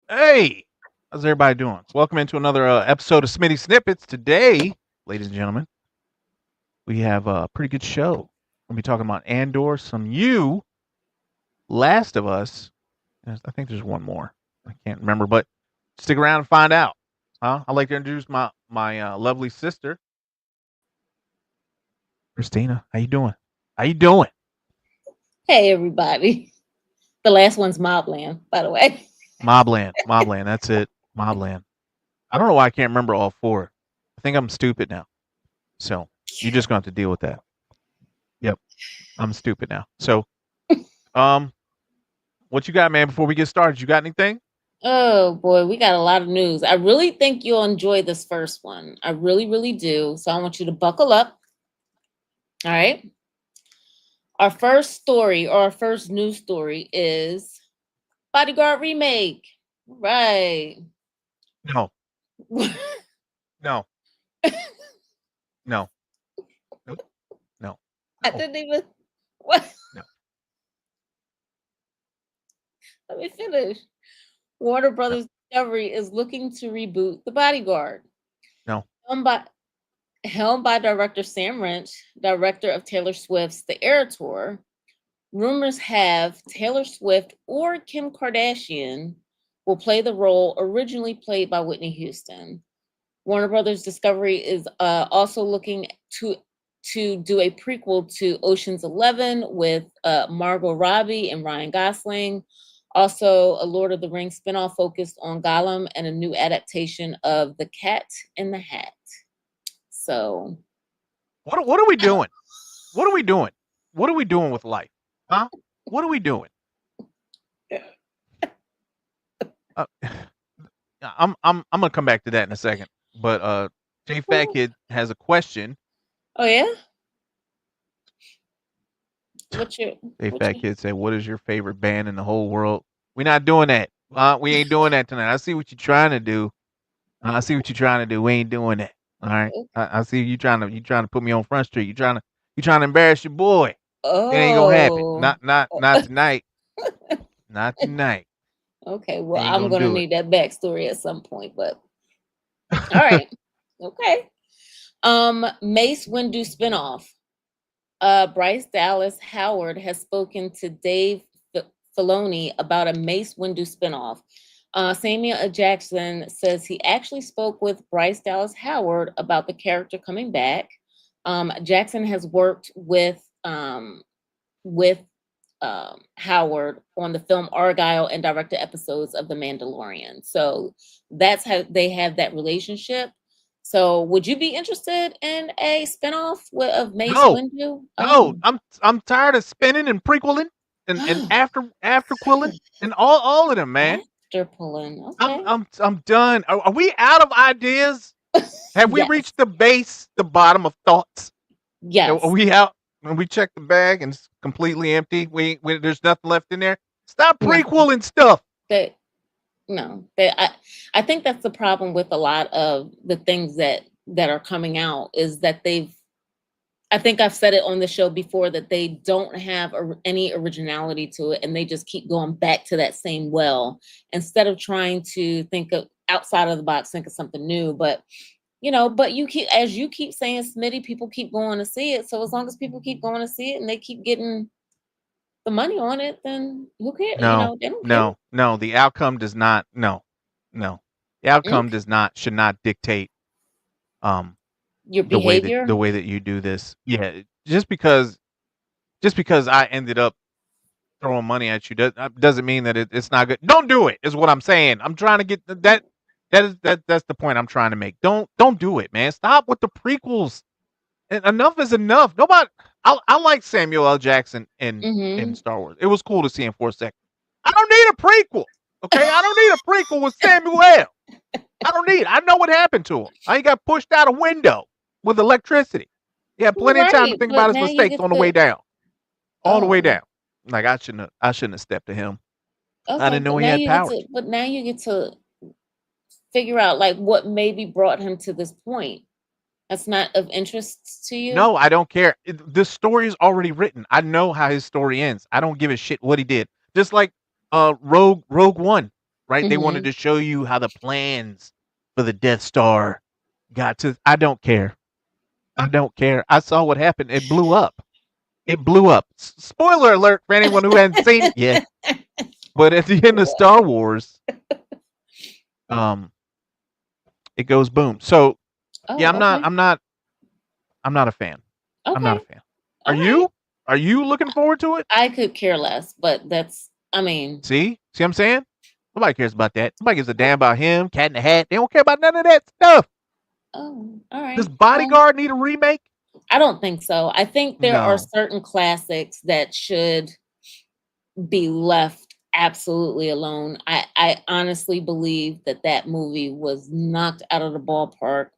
Hey, how's everybody doing? Welcome into another episode of Smitty Snippets. Today, ladies and gentlemen, we have a pretty good show. We'll be talking about Andor, some you, Last of Us. I think there's one more. I can't remember, but stick around and find out. I'd like to introduce my lovely sister, Christina. How you doing? How you doing? Hey everybody. The last one's Mobland, by the way. Mobland. That's it. Mobland. I don't know why I can't remember all four. I think I'm stupid now. So you're just gonna have to deal with that. Yep, I'm stupid now. So, um, what you got, man? Before we get started, you got anything? Oh boy, we got a lot of news. I really think you'll enjoy this first one. I really, really do. So I want you to buckle up. All right. Our first story or our first news story is Bodyguard remake. Right. No, no, no, nope, no, I no, didn't even what no. let me finish. Warner Brothers Discovery is looking to reboot The Bodyguard. No. Helmed by, helmed by director Sam Wrench, director of Taylor Swift's The Eras Tour. Rumors have Taylor Swift or Kim Kardashian will play the role originally played by Whitney Houston. Warner Brothers Discovery is also looking to do a prequel to Ocean's 11 with Margot Robbie and Ryan Gosling. Also, a Lord of the Rings spinoff focused on Gollum and a new adaptation of The Cat in the Hat. So, What are we doing? What are we doing? What are we doing with life? Huh? What are we doing? Uh, I'm gonna come back to that in a second. But J Fat Kid has a question. oh yeah, what's your J what's Fat your Kid said, "What is your favorite band in the whole world?" We're not doing that. We ain't doing that tonight. I see what you're trying to do. I see what you're trying to do. We ain't doing that. All right. I see you trying to put me on Front Street. You trying to embarrass your boy. It ain't gonna happen. oh Not tonight. Not tonight. okay, well, Ain't I'm gonna gonna do it. need that backstory at some point, but all right. Okay. Mace Windu spinoff. Bryce Dallas Howard has spoken to Dave Filoni about a Mace Windu spinoff. Samuel L. Jackson says he actually spoke with Bryce Dallas Howard about the character coming back. Jackson has worked with Howard on the film Argyle and directed episodes of The Mandalorian. So that's how they have that relationship. So would you be interested in a spinoff of Mace No, Windu? no. Oh, I'm tired of spinning and prequeling and after quilling and all of them, man. after pulling. I'm Okay. I'm I'm done. Are we out of ideas? Have we Yes. reached the bottom of thoughts? Are Yes. we out? When we check the bag and it's completely empty, there's nothing left in there. Stop No. prequeling stuff. That no. That I think that's the problem with a lot of the things that are coming out is that they've I think I've said it on the show before that they don't have any originality to it and they just keep going back to that same well instead of trying to think of outside of the box, think of something new. But but you keep as you keep saying, Smitty, people keep going to see it. So as long as people keep going to see it and they keep getting the money on it, then who cares? No, They don't care. no. The outcome does not. No, no. The outcome Okay. does not should not dictate um Your the way that behavior. you do this. Yeah, just because I ended up throwing money at you doesn't mean that it's not good. Don't do it. Is what I'm saying. I'm trying to get that. That's the point I'm trying to make. Don't do it, man. Stop with the prequels. Enough is enough. Nobody. I like Samuel L. Jackson in Mm-hmm. Star Wars. It was cool to see him for a second. I don't need a prequel. Okay, I don't need a prequel with Samuel L. I don't need. I know what happened to him. He got pushed out a window with electricity. He had plenty of time to Right. think about But his now you mistakes get on the way to down. All the way oh, down. Like I shouldn't have stepped to him. I okay, didn't know he had powers. but now you get to figure out like what maybe brought him to this point. That's not of interest to you? No, I don't care. The story is already written. I know how his story ends. I don't give a shit what he did. Just like Rogue One. right? They wanted Mhm. to show you how the plans for the Death Star got to. I don't care. I don't care. I saw what happened. It blew up. It blew up. Spoiler alert for anyone who hasn't seen it yet. But at the end of Star What? Wars, um, it goes boom. So yeah, Oh, okay. I'm not a fan. I'm not a Okay. fan. Are All right. you? Are you looking forward to it? I could care less, but that's I mean, See what I'm saying? Nobody cares about that. Nobody gives a damn about him, Cat in the Hat. They don't care about none of that stuff. oh, all Does right. Well, Bodyguard need a remake? I don't think so. I think there are No. certain classics that should be left absolutely alone. I honestly believe that that movie was knocked out of the ballpark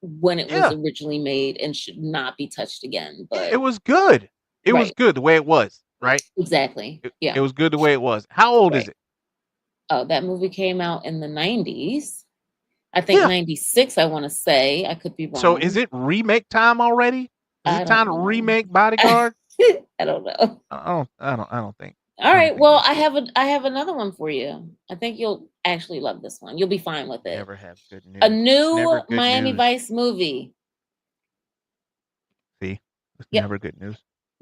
when it was Yeah. originally made and should not be touched again. Yeah, But it was good. It was right, good the way it was, right? exactly. It Yeah, was good the way it was. How old is right. it? Oh, that movie came out in the 90s. I think Yeah. 96, I want to say. I could be So is wrong. it remake time already? Is I it time don't to know. remake Bodyguard? I don't know. I don't think. All I don't right. think Well, they should. I have another one for you. I think you'll actually love this one. You'll be fine with it. Never have good A news. It's new never good Miami news. Vice movie. See, it's Yep. never good news.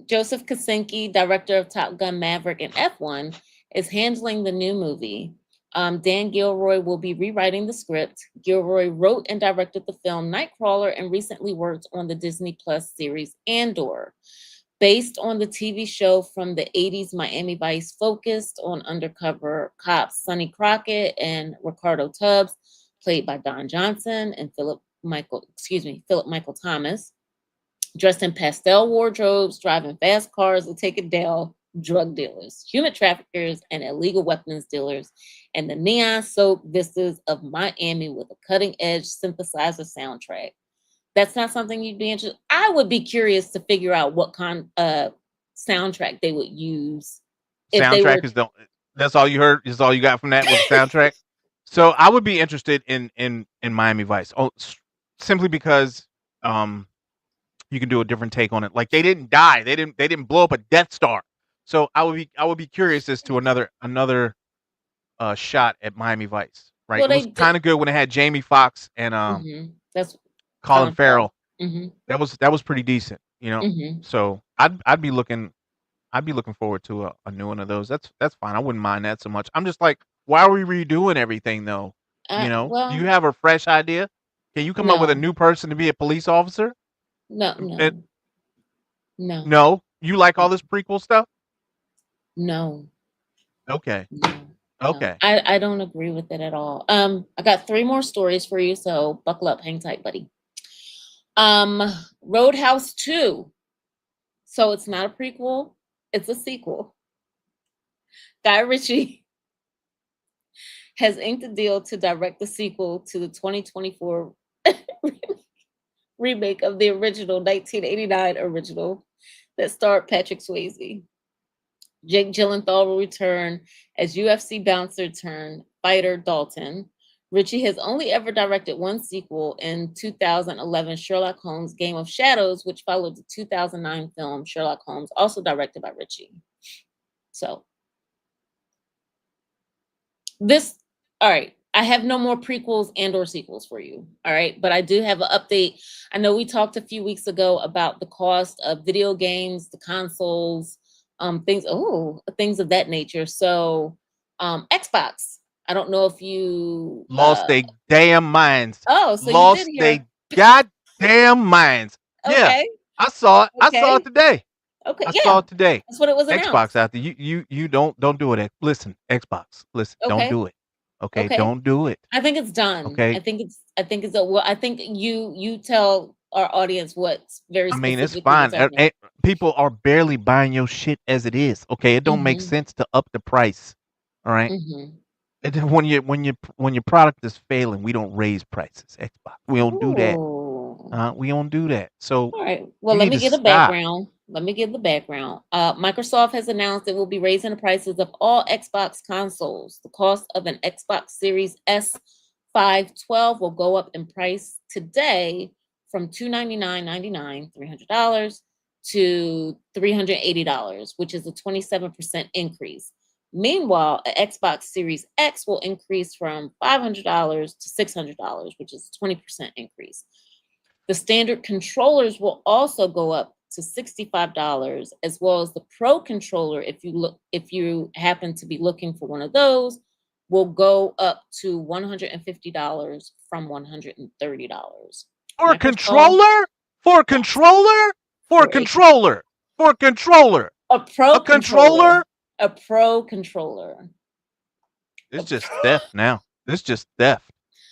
Joseph Kosinski, director of Top Gun Maverick and F1, is handling the new movie. Dan Gilroy will be rewriting the script. Gilroy wrote and directed the film Nightcrawler and recently worked on the Disney Plus series Andor. Based on the TV show from the 80s, Miami Vice focused on undercover cops Sonny Crockett and Ricardo Tubbs, played by Don Johnson and Philip Michael Thomas, dressed in pastel wardrobes, driving fast cars and taking down drug dealers, human traffickers, and illegal weapons dealers, and the neon soaked vistas of Miami with a cutting edge synthesizer soundtrack. That's not something you'd be interested. I would be curious to figure out what soundtrack they would use if they Soundtrack were is the. That's all you heard. Is all you got from that was the soundtrack. So I would be interested in Miami Vice. Oh, simply because um you can do a different take on it. Like they didn't die. They didn't blow up a Death Star. So I would be curious as to another shot at Miami Vice. Right. well It was they did. kind of good when it had Jamie Foxx and That's Colin Colin Farrell. Farrell. hmm That was pretty decent. You know. hmm So I'd be looking forward to a new one of those. That's fine. I wouldn't mind that so much. I'm just like, why are we redoing everything though? You know, do you well, have a fresh idea? Can you come up with a no, new person to be a police officer? no, And no, no, no, you like all this prequel stuff? no. Okay, No, no, okay. I don't agree with it at all. I got three more stories for you, so buckle up, hang tight, buddy. Um, Roadhouse 2. So it's not a prequel, it's a sequel. Guy Ritchie has inked a deal to direct the sequel to the 2024 remake of the original 1989 original that starred Patrick Swayze. Jake Gyllenhaal will return as UFC bouncer turned fighter Dalton. Ritchie has only ever directed one sequel in 2011 Sherlock Holmes Game of Shadows, which followed the 2009 film Sherlock Holmes, also directed by Ritchie. So, this, all right. I have no more prequels and or sequels for you. All right. But I do have an update. I know we talked a few weeks ago about the cost of video games, the consoles, things of that nature. So Xbox. I don't know if you Lost they damn minds. oh, so you did Lost hear. they goddamn minds. Yeah, Okay. I saw it. I saw it Okay. today. Okay. I saw Yeah. it today. That's what it was Xbox announced. out there. You don't do it. Listen, Xbox. Listen, don't Okay. do it. Okay, Okay. don't do it. I think it's done. Okay. I think it's a well, I think you tell our audience what very I mean, it's specifically what's fine. happening. People are barely buying your shit as it is. Okay, it don't make Mhm. sense to up the price. All right. Mhm. When your product is failing, we don't raise prices. Xbox, we don't do that. Ooh. We don't do that. So All right. Well, you let need me to get a stop. background. Let me give the background. Microsoft has announced it will be raising the prices of all Xbox consoles. The cost of an Xbox Series S 512 will go up in price today from $299.99, $300 to $380, which is a 27% increase. Meanwhile, an Xbox Series X will increase from $500 to $600, which is a 20% increase. The standard controllers will also go up to $65, as well as the Pro controller, if you happen to be looking for one of those, will go up to $150 from $130. For a Microsoft controller? For a controller? For a for a controller? For a controller? a Pro A controller, controller? a Pro controller, It's a just pro- theft now. It's just theft.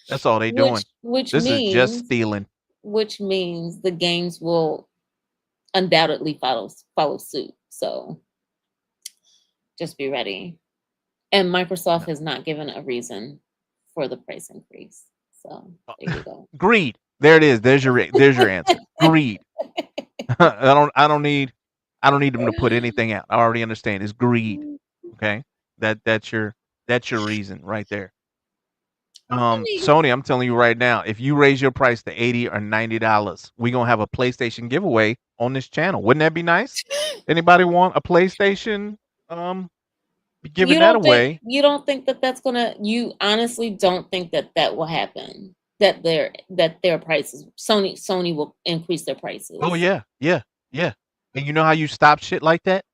That's all they doing. which This is just means stealing. the games will undoubtedly follow suit. So just be ready. And Microsoft has not given a reason for the price increase. So there you go. Greed. There it is. There's your answer. Greed. I don't need them to put anything out. I already understand. It's greed. Okay? That's your reason right there. I mean, Sony, I'm telling you right now, if you raise your price to $80 or $90, we're gonna have a PlayStation giveaway on this channel. Wouldn't that be nice? Anybody want a PlayStation? Be giving that away. you don't think that that's gonna you honestly don't think that that will happen, that their prices, Sony will increase their prices? Oh yeah, yeah, yeah. And you know how you stop shit like that?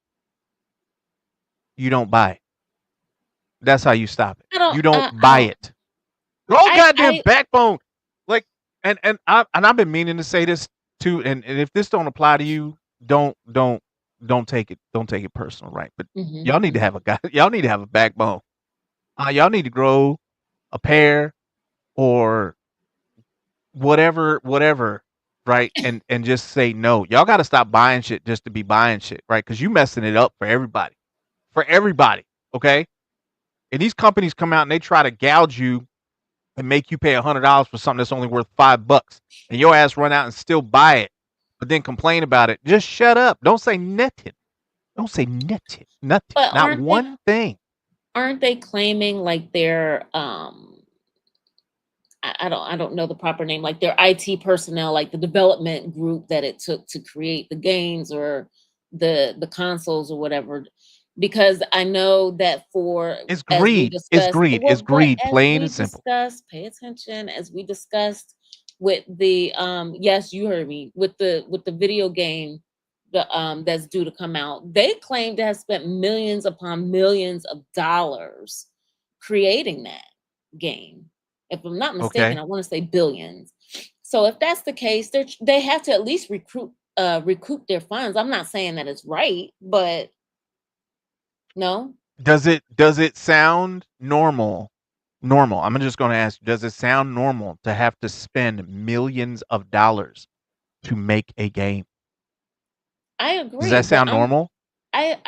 You don't buy it. That's how you stop it. You don't buy it. Roll goddamn backbone. Like, and I've been meaning to say this too. And if this don't apply to you, don't take it personal, right? But y'all need to have y'all need to have a backbone. Y'all need to grow a pair or whatever, right? And just say no. Y'all got to stop buying shit just to be buying shit, right? Because you messing it up for everybody, okay? And these companies come out and they try to gouge you and make you pay $100 for something that's only worth $5, and your ass run out and still buy it, but then complain about it. Just shut up. Don't say nothing. Don't say nothing. Nothing. But Not one thing. Aren't they claiming like their I don't know the proper name, like their IT personnel, like the development group that it took to create the games or the consoles or whatever? Because I know that it's greed. It's greed. It's greed. Plain and simple. Pay attention. As we discussed with the yes, you heard me, with the video game that's due to come out, they claim to have spent millions upon millions of dollars creating that game. If I'm not mistaken, I want to say billions. So if that's the case, they have to at least recoup their funds. I'm not saying that it's right, but no. Does it sound normal? I'm just going to ask you, does it sound normal to have to spend millions of dollars to make a game? I agree. Does that sound normal?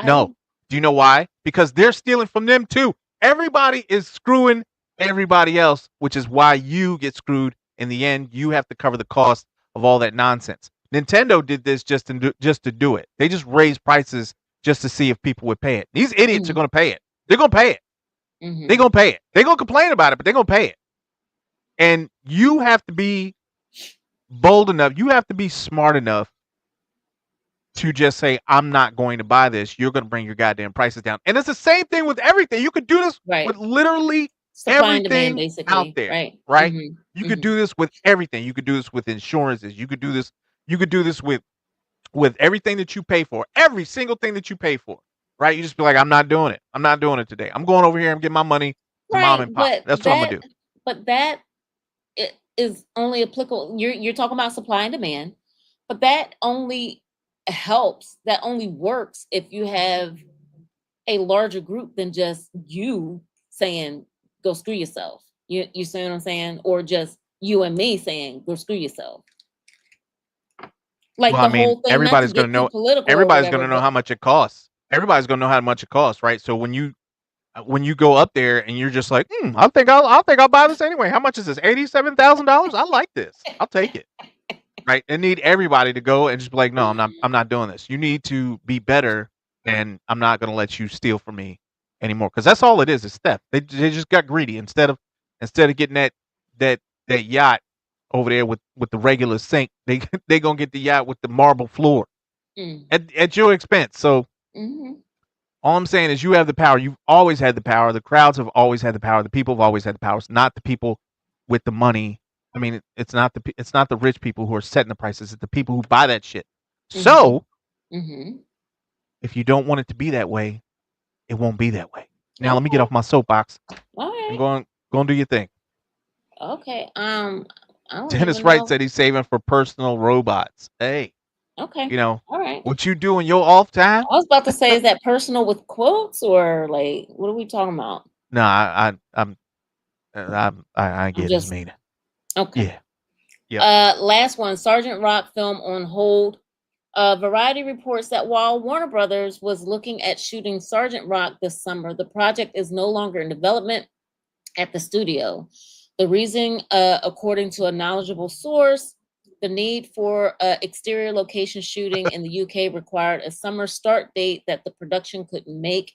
No. Do you know why? Because they're stealing from them too. Everybody is screwing everybody else, which is why you get screwed in the end. You have to cover the cost of all that nonsense. Nintendo did this just to do it. They just raised prices just to see if people would pay it. These idiots are going to pay it. They're going to pay it. They're going to pay it. They're going to complain about it, but they're going to pay it. And you have to be bold enough. You have to be smart enough to just say, I'm not going to buy this. You're going to bring your goddamn prices down. And it's the same thing with everything. You could do this with literally everything out there, right? You could do this with everything. You could do this with insurances. You could do this with everything that you pay for, every single thing that you pay for, right? You just be like, I'm not doing it. I'm not doing it today. I'm going over here and getting my money to mom and pop. That's what I'm gonna do. But that is only applicable. You're talking about supply and demand, but that only helps. That only works if you have a larger group than just you saying, go screw yourself. You see what I'm saying? Or just you and me saying, go screw yourself. Like, well, whole thing, everybody's going to know. Everybody's going to know how much it costs. Everybody's going to know how much it costs, right? So when you go up there and you're just like, I think I'll buy this anyway. How much is this? $87,000. I like this. I'll take it. Right? They need everybody to go and just be like, no, I'm not doing this. You need to be better, and I'm not going to let you steal from me anymore. Because that's all it is theft. They just got greedy. Instead of getting that yacht over there with the regular sink, they gonna get the yacht with the marble floor at your expense. So All I'm saying is you have the power. You've always had the power. The crowds have always had the power. The people have always had the power. It's not the people with the money. I mean, it's not the rich people who are setting the prices. It's the people who buy that shit. Mhm. So Mhm. if you don't want it to be that way, it won't be that way. Now let me get Okay. off my soapbox All and right. go and do your thing. Okay. I don't Dennis even Wright know. said he's saving for personal robots. Hey, Okay. you know All right. what you do in your off time? I was about to say, is that personal with quotes or like what are we talking about? No, I I'm get his just meaning. okay. Yeah. Yep. Last one, Sergeant Rock film on hold. Variety reports that while Warner Brothers was looking at shooting Sergeant Rock this summer, the project is no longer in development at the studio. The reason, according to a knowledgeable source, the need for exterior location shooting in the UK required a summer start date that the production couldn't make,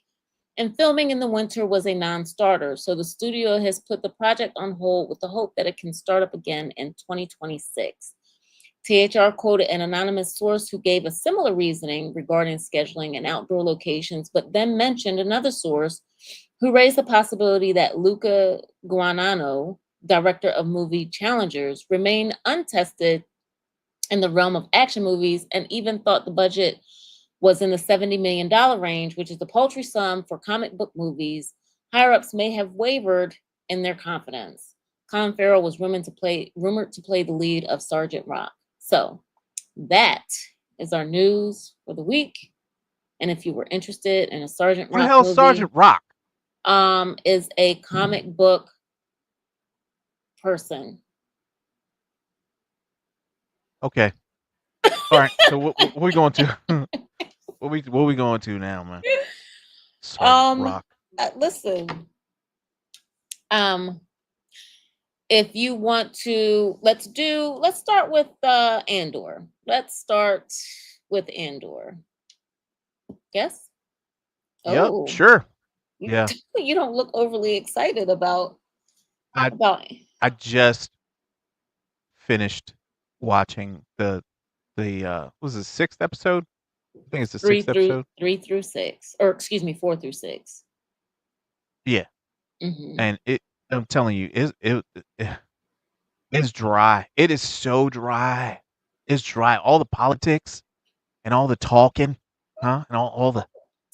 and filming in the winter was a non starter. So the studio has put the project on hold with the hope that it can start up again in 2026. THR quoted an anonymous source who gave a similar reasoning regarding scheduling and outdoor locations, but then mentioned another source who raised the possibility that Luca Guadagnino, director of movie Challengers, remained untested in the realm of action movies and even thought the budget was in the $70 million range, which is a paltry sum for comic book movies. Higher ups may have wavered in their confidence. Colin Farrell was rumored to play the lead of Sergeant Rock. So that is our news for the week. And if you were interested in a Sergeant Who the Rock hell's movie, Sergeant Rock? is a comic book person. Okay. All right. So what we going to? What we going to now, man? Sergeant um, Rock. Listen, um, if you want to, let's start with Andor. Let's start with Andor. Yes. Yep. Oh, Sure. you Yeah. you don't look overly excited I about I just finished watching the was it sixth episode? I think it's the three sixth through episode. 3 through 6, or excuse me, 4 through 6. Yeah. Mm-hmm. And I'm telling you, it's dry. It is so dry. It's dry. All the politics and all the talking, huh? And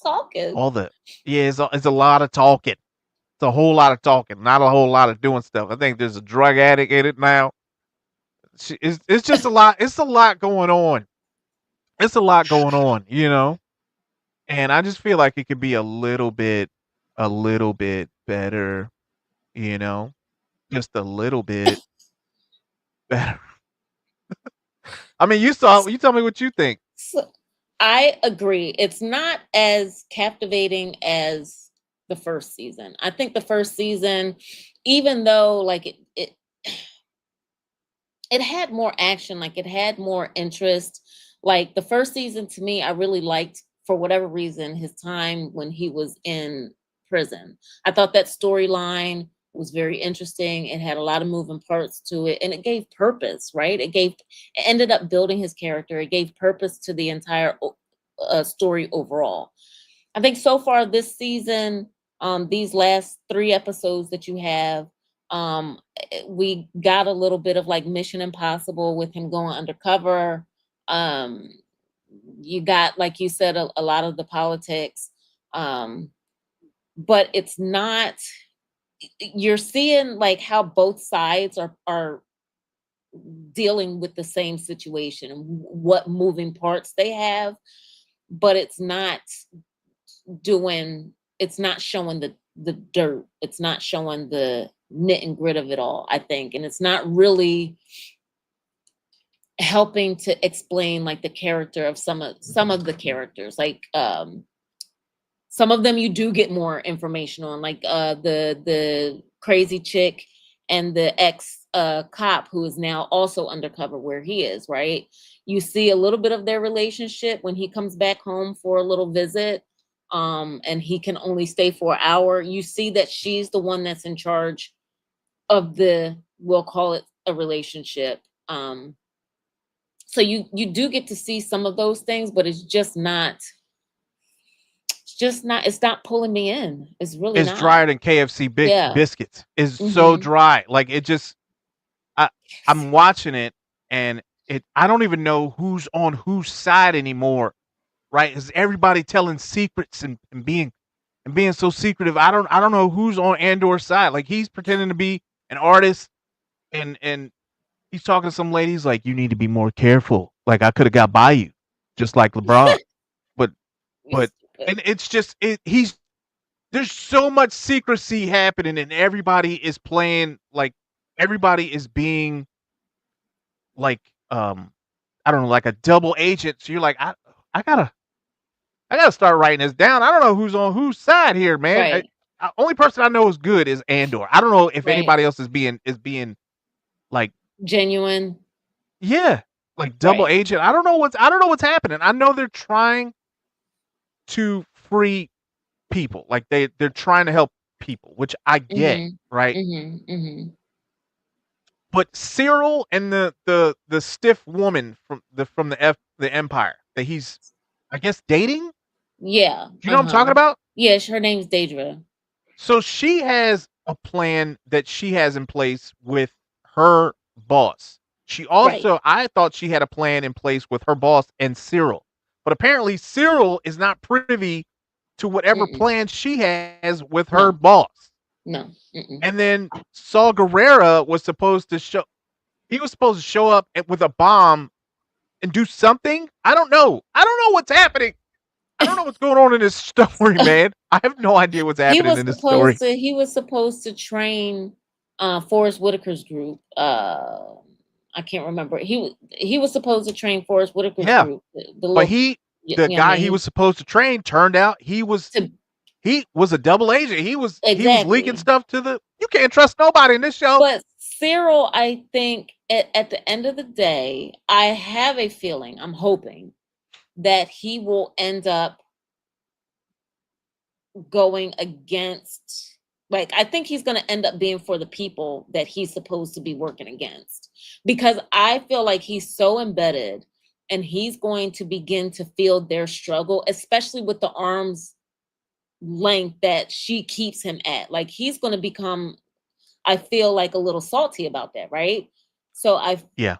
Talking. all the yeah, it's a lot of talking. It's a whole lot of talking, not a whole lot of doing stuff. I think there's a drug addict in it now. It's just a lot. It's a lot going on. It's a lot going on, you know. And I just feel like it could be a little bit better, you know, just a little bit better. I mean, you saw. You tell me what you think. So, I agree. It's not as captivating as the first season. I think the first season, even though like it had more action, like it had more interest. Like the first season to me, I really liked for whatever reason his time when he was in prison. I thought that storyline was very interesting. It had a lot of moving parts to it and it gave purpose, right? It ended up building his character. It gave purpose to the entire story overall. I think so far this season, these last 3 episodes that you have, we got a little bit of like Mission Impossible with him going undercover. Um, you got, like you said, a lot of the politics, um, but it's not. You're seeing like how both sides are dealing with the same situation and what moving parts they have, but it's not showing the dirt. It's not showing the knit and grit of it all, I think. And it's not really helping to explain like the character of some of the characters. Like some of them you do get more information on, like the crazy chick and the ex cop who is now also undercover where he is, right? You see a little bit of their relationship when he comes back home for a little visit, and he can only stay for an hour. You see that she's the one that's in charge of the, we'll call it a relationship. So you do get to see some of those things, but it's just not it's not pulling me in. It's really It's not. drier than KFC Yeah. biscuits. It's so Mhm. dry. Like it just I I'm watching it and I don't even know who's on whose side anymore, right? Is everybody telling secrets and being so secretive? I don't know who's on Andor's side. Like he's pretending to be an artist and he's talking to some ladies like you need to be more careful. Like I could have got by you, just like LeBron. But You but stupid. and it's just he's there's so much secrecy happening and everybody is playing like everybody is being like I don't know, like a double agent. So you're like, I gotta I gotta start writing this down. I don't know who's on whose side here, man. Right. Only person I know is good is Andor. I don't know if Right. anybody else is being like Genuine. yeah, like double Right. agent. I don't know what's happening. I know they're trying to free people. Like they're trying to help people, which I get, Mhm. right? Mhm. Mhm. But Cyril and the stiff woman from the Empire that he's I guess dating. Yeah. Do you know what I'm Uh-huh. talking about? Yes, her name's Daedra. So she has a plan that she has in place with her boss. She Right. also, I thought she had a plan in place with her boss and Cyril, but apparently Cyril is not privy to whatever Mm-mm. plan she has with her No. boss. No. Mm-mm. And then Saul Guerrera was supposed to show. He was supposed to show up with a bomb and do something. I don't know. I don't know what's happening. I don't know what's going on in this story, man. I have no idea what's happening in this story. He was supposed to train Forrest Whitaker's group. I can't remember. He was supposed to train Forrest Whitaker's Yeah, group. The but little the young guy man he was supposed to train turned out to he was a double agent. He was leaking exactly. stuff to the. You can't trust nobody in this show. But Cyril, I think at the end of the day, I have a feeling, I'm hoping that he will end up going against, like, I think he's going to end up being for the people that he's supposed to be working against, because I feel like he's so embedded and he's going to begin to feel their struggle, especially with the arms length that she keeps him at. Like he's going to become, I feel like, a little salty about that, right? So Yeah,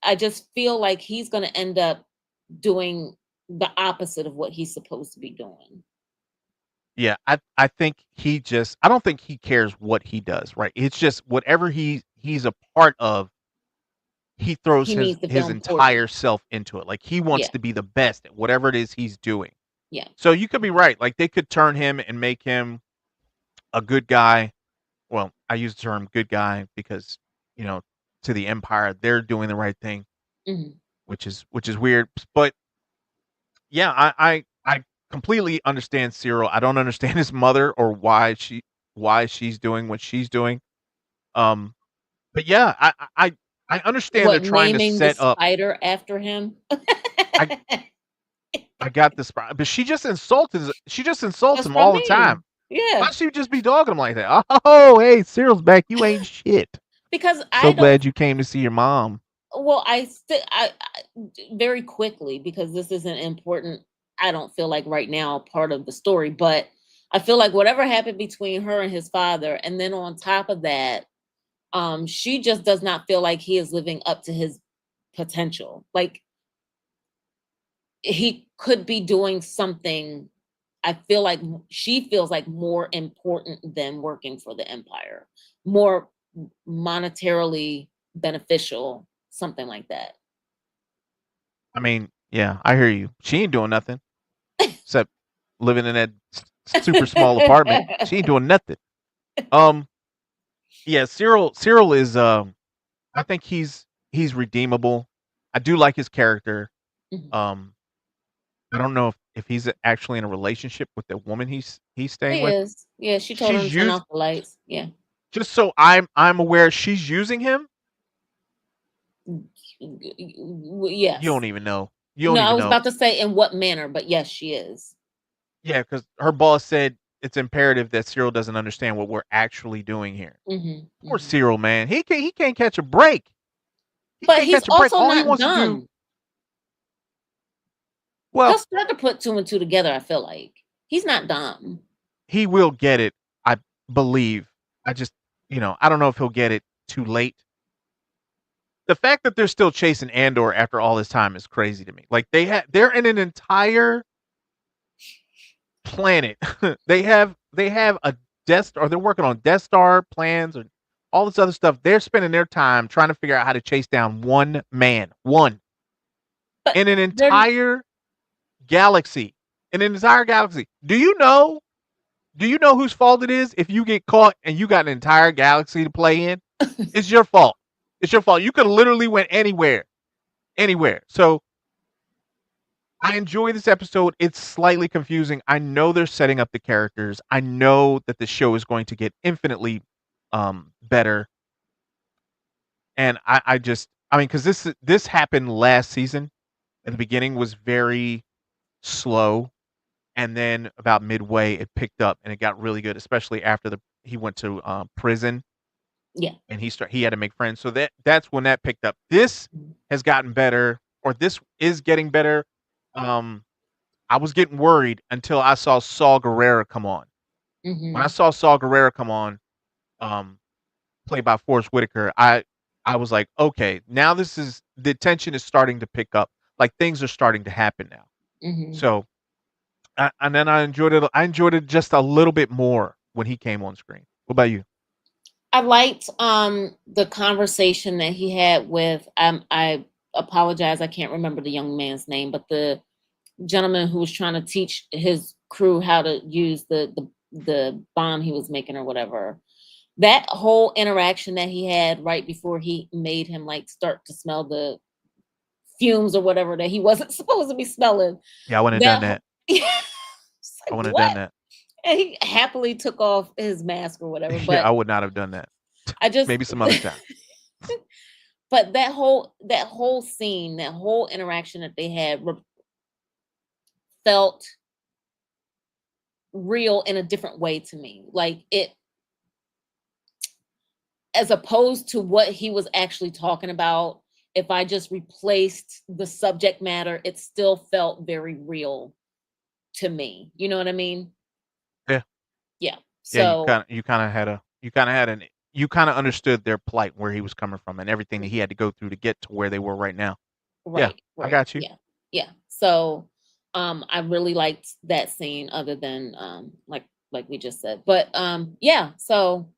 I just feel like he's going to end up doing the opposite of what he's supposed to be doing. yeah. I think he just. I don't think he cares what he does. Right. It's just whatever he's a part of. He throws He needs to feel his entire important. self into it. Like he wants Yeah. to be the best at whatever it is he's doing. Yeah. So you could be right. Like they could turn him and make him a good guy. Well, I use the term good guy because, you know, to the empire, they're doing the right thing, Mhm. which is weird. But yeah, I completely understand Cyril. I don't understand his mother or why she's doing what she's doing. Um, but yeah, I understand they're What, trying to naming the set up. spider after him? I I got this, but she just insults That's him what I all the time. mean. Yeah, Why she just be dogging him like that? Oh, hey, Cyril's back. You ain't shit. because So I don't. glad you came to see your mom. Well, very quickly, because this isn't important. I don't feel like right now part of the story, but I feel like whatever happened between her and his father, and then on top of that, she just does not feel like he is living up to his potential. Like he could be doing something. I feel like she feels like more important than working for the empire, more monetarily beneficial, something like that. I mean, yeah, I hear you. She ain't doing nothing except living in that super small apartment. She ain't doing nothing. Um, yeah, Cyril is I think he's redeemable. I do like his character. Mhm. Um, I don't know if he's actually in a relationship with the woman he's staying He with. is. Yeah, she told him She's to turn used off the lights. Yeah. just so I'm aware she's using him. You Yes. don't even know. You No, don't I even was know. about to say in what manner, but yes, she is. Yeah, because her boss said it's imperative that Cyril doesn't understand what we're actually doing here. Hmm. Poor Hmm. Cyril, man. He can't catch a break. He But can't he's catch a break. also All he not wants to do, dumb. He'll well, start to put two and two together, I feel like. He's not dumb. He will get it, I believe. I just, I don't know if he'll get it too late. The fact that they're still chasing Andor after all this time is crazy to me. Like they're in an entire planet. they have a Death Star, or they're working on Death Star plans and all this other stuff. They're spending their time trying to figure out how to chase down one man, one But in an they're entire galaxy. In an entire galaxy. Do you know whose fault it is if you get caught and you got an entire galaxy to play in? It's your fault. It's your fault. You could literally went anywhere. Anywhere. So I enjoy this episode. It's slightly confusing. I know they're setting up the characters. I know that the show is going to get infinitely better. And because this happened last season. At the beginning was very slow, and then about midway it picked up and it got really good, especially after he went to prison yeah. and he had to make friends. So that's when that picked up. This has gotten better, or this is getting better. I was getting worried until I saw Saul Guerrero come on. When I Mm-hmm. saw Saul Guerrero come on, um, played by Forrest Whitaker, I was like, okay, now the tension is starting to pick up. Like things are starting to happen now. Mm-hmm. So, and then I enjoyed it. I enjoyed it just a little bit more when he came on screen. What about you? I liked the conversation that he had with I apologize, I can't remember the young man's name, but the gentleman who was trying to teach his crew how to use the bomb he was making or whatever. That whole interaction that he had right before he made him like start to smell the fumes or whatever that he wasn't supposed to be smelling. Yeah, I wouldn't have done That that. it's I like wouldn't have done what? that. And he happily took off his mask or whatever. Yeah, But I would not have done that. I just Maybe some other time. but that whole scene, that whole interaction that they had felt real in a different way to me. Like it, as opposed to what he was actually talking about, if I just replaced the subject matter, it still felt very real to me. You know what I mean? Yeah, Yeah. yeah. You So, kind of you kind of had a you kind of had an you kind of understood their plight, where he was coming from, and everything that he had to go through to get to where they were right now. Yeah, right, I right. got you. Yeah. Yeah. So, I really liked that scene other than like we just said. But yeah, so,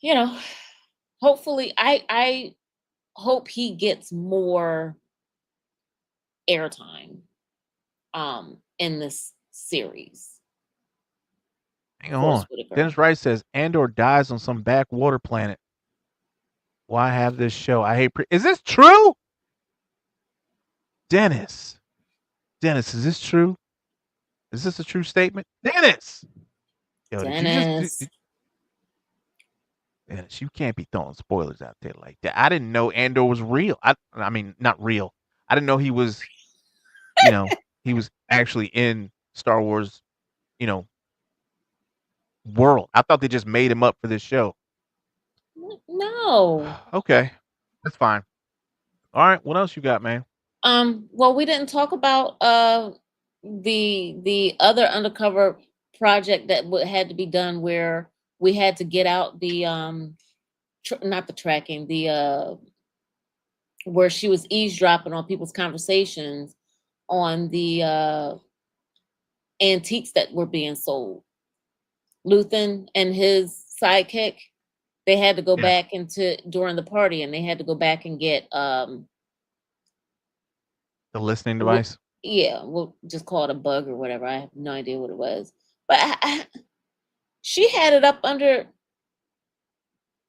you know, hopefully I hope he gets more airtime in this series. Hang Force on. Whitaker. Dennis Wright says Andor dies on some backwater planet. Why have this show? I hate. Is this true, Dennis? Dennis, is this true? Is this a true statement, Dennis? Yo, did you just? Dennis. Dennis, you can't be throwing spoilers out there like that. I didn't know Andor was real. I mean, not real. I didn't know he was. You know, he was actually in Star Wars. You know, world. I thought they just made him up for this show. No. Okay, that's fine. All right, what else you got, man? Well, we didn't talk about the other undercover project that had to be done where we had to get out the not the tracking, the where she was eavesdropping on people's conversations on the antiques that were being sold. Luthen and his sidekick, they had to go Yeah, back into during the party, and they had to go back and get the listening w- device. yeah, we'll just call it a bug or whatever. I have no idea what it was, but she had it up under.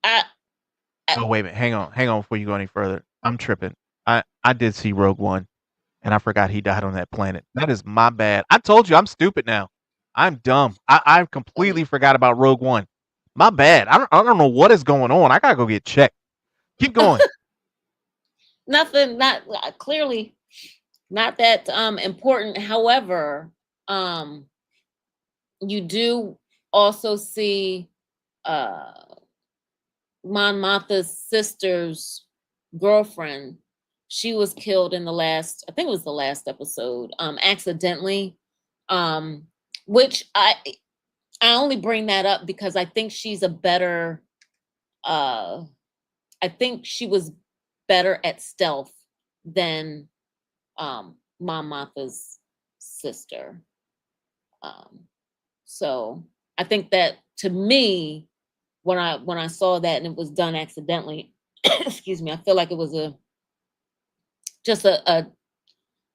I, I Oh wait a minute, hang on before you go any further. I'm tripping. I did see Rogue One, and I forgot he died on that planet. That is my bad. I told you I'm stupid now. I'm dumb. I completely forgot about Rogue One. My bad. I don't know what is going on. I gotta go get checked. Keep going. nothing, not clearly not that important. However, you do also see uh Mon Mothma's sister's girlfriend. She was killed in the last, I think it was the last episode, accidentally, um, which I only bring that up because I think she's a better uh I think she was better at stealth than Mom Martha's sister. Um so I think that, to me, when I saw that and it was done accidentally, excuse me, I feel like it was just a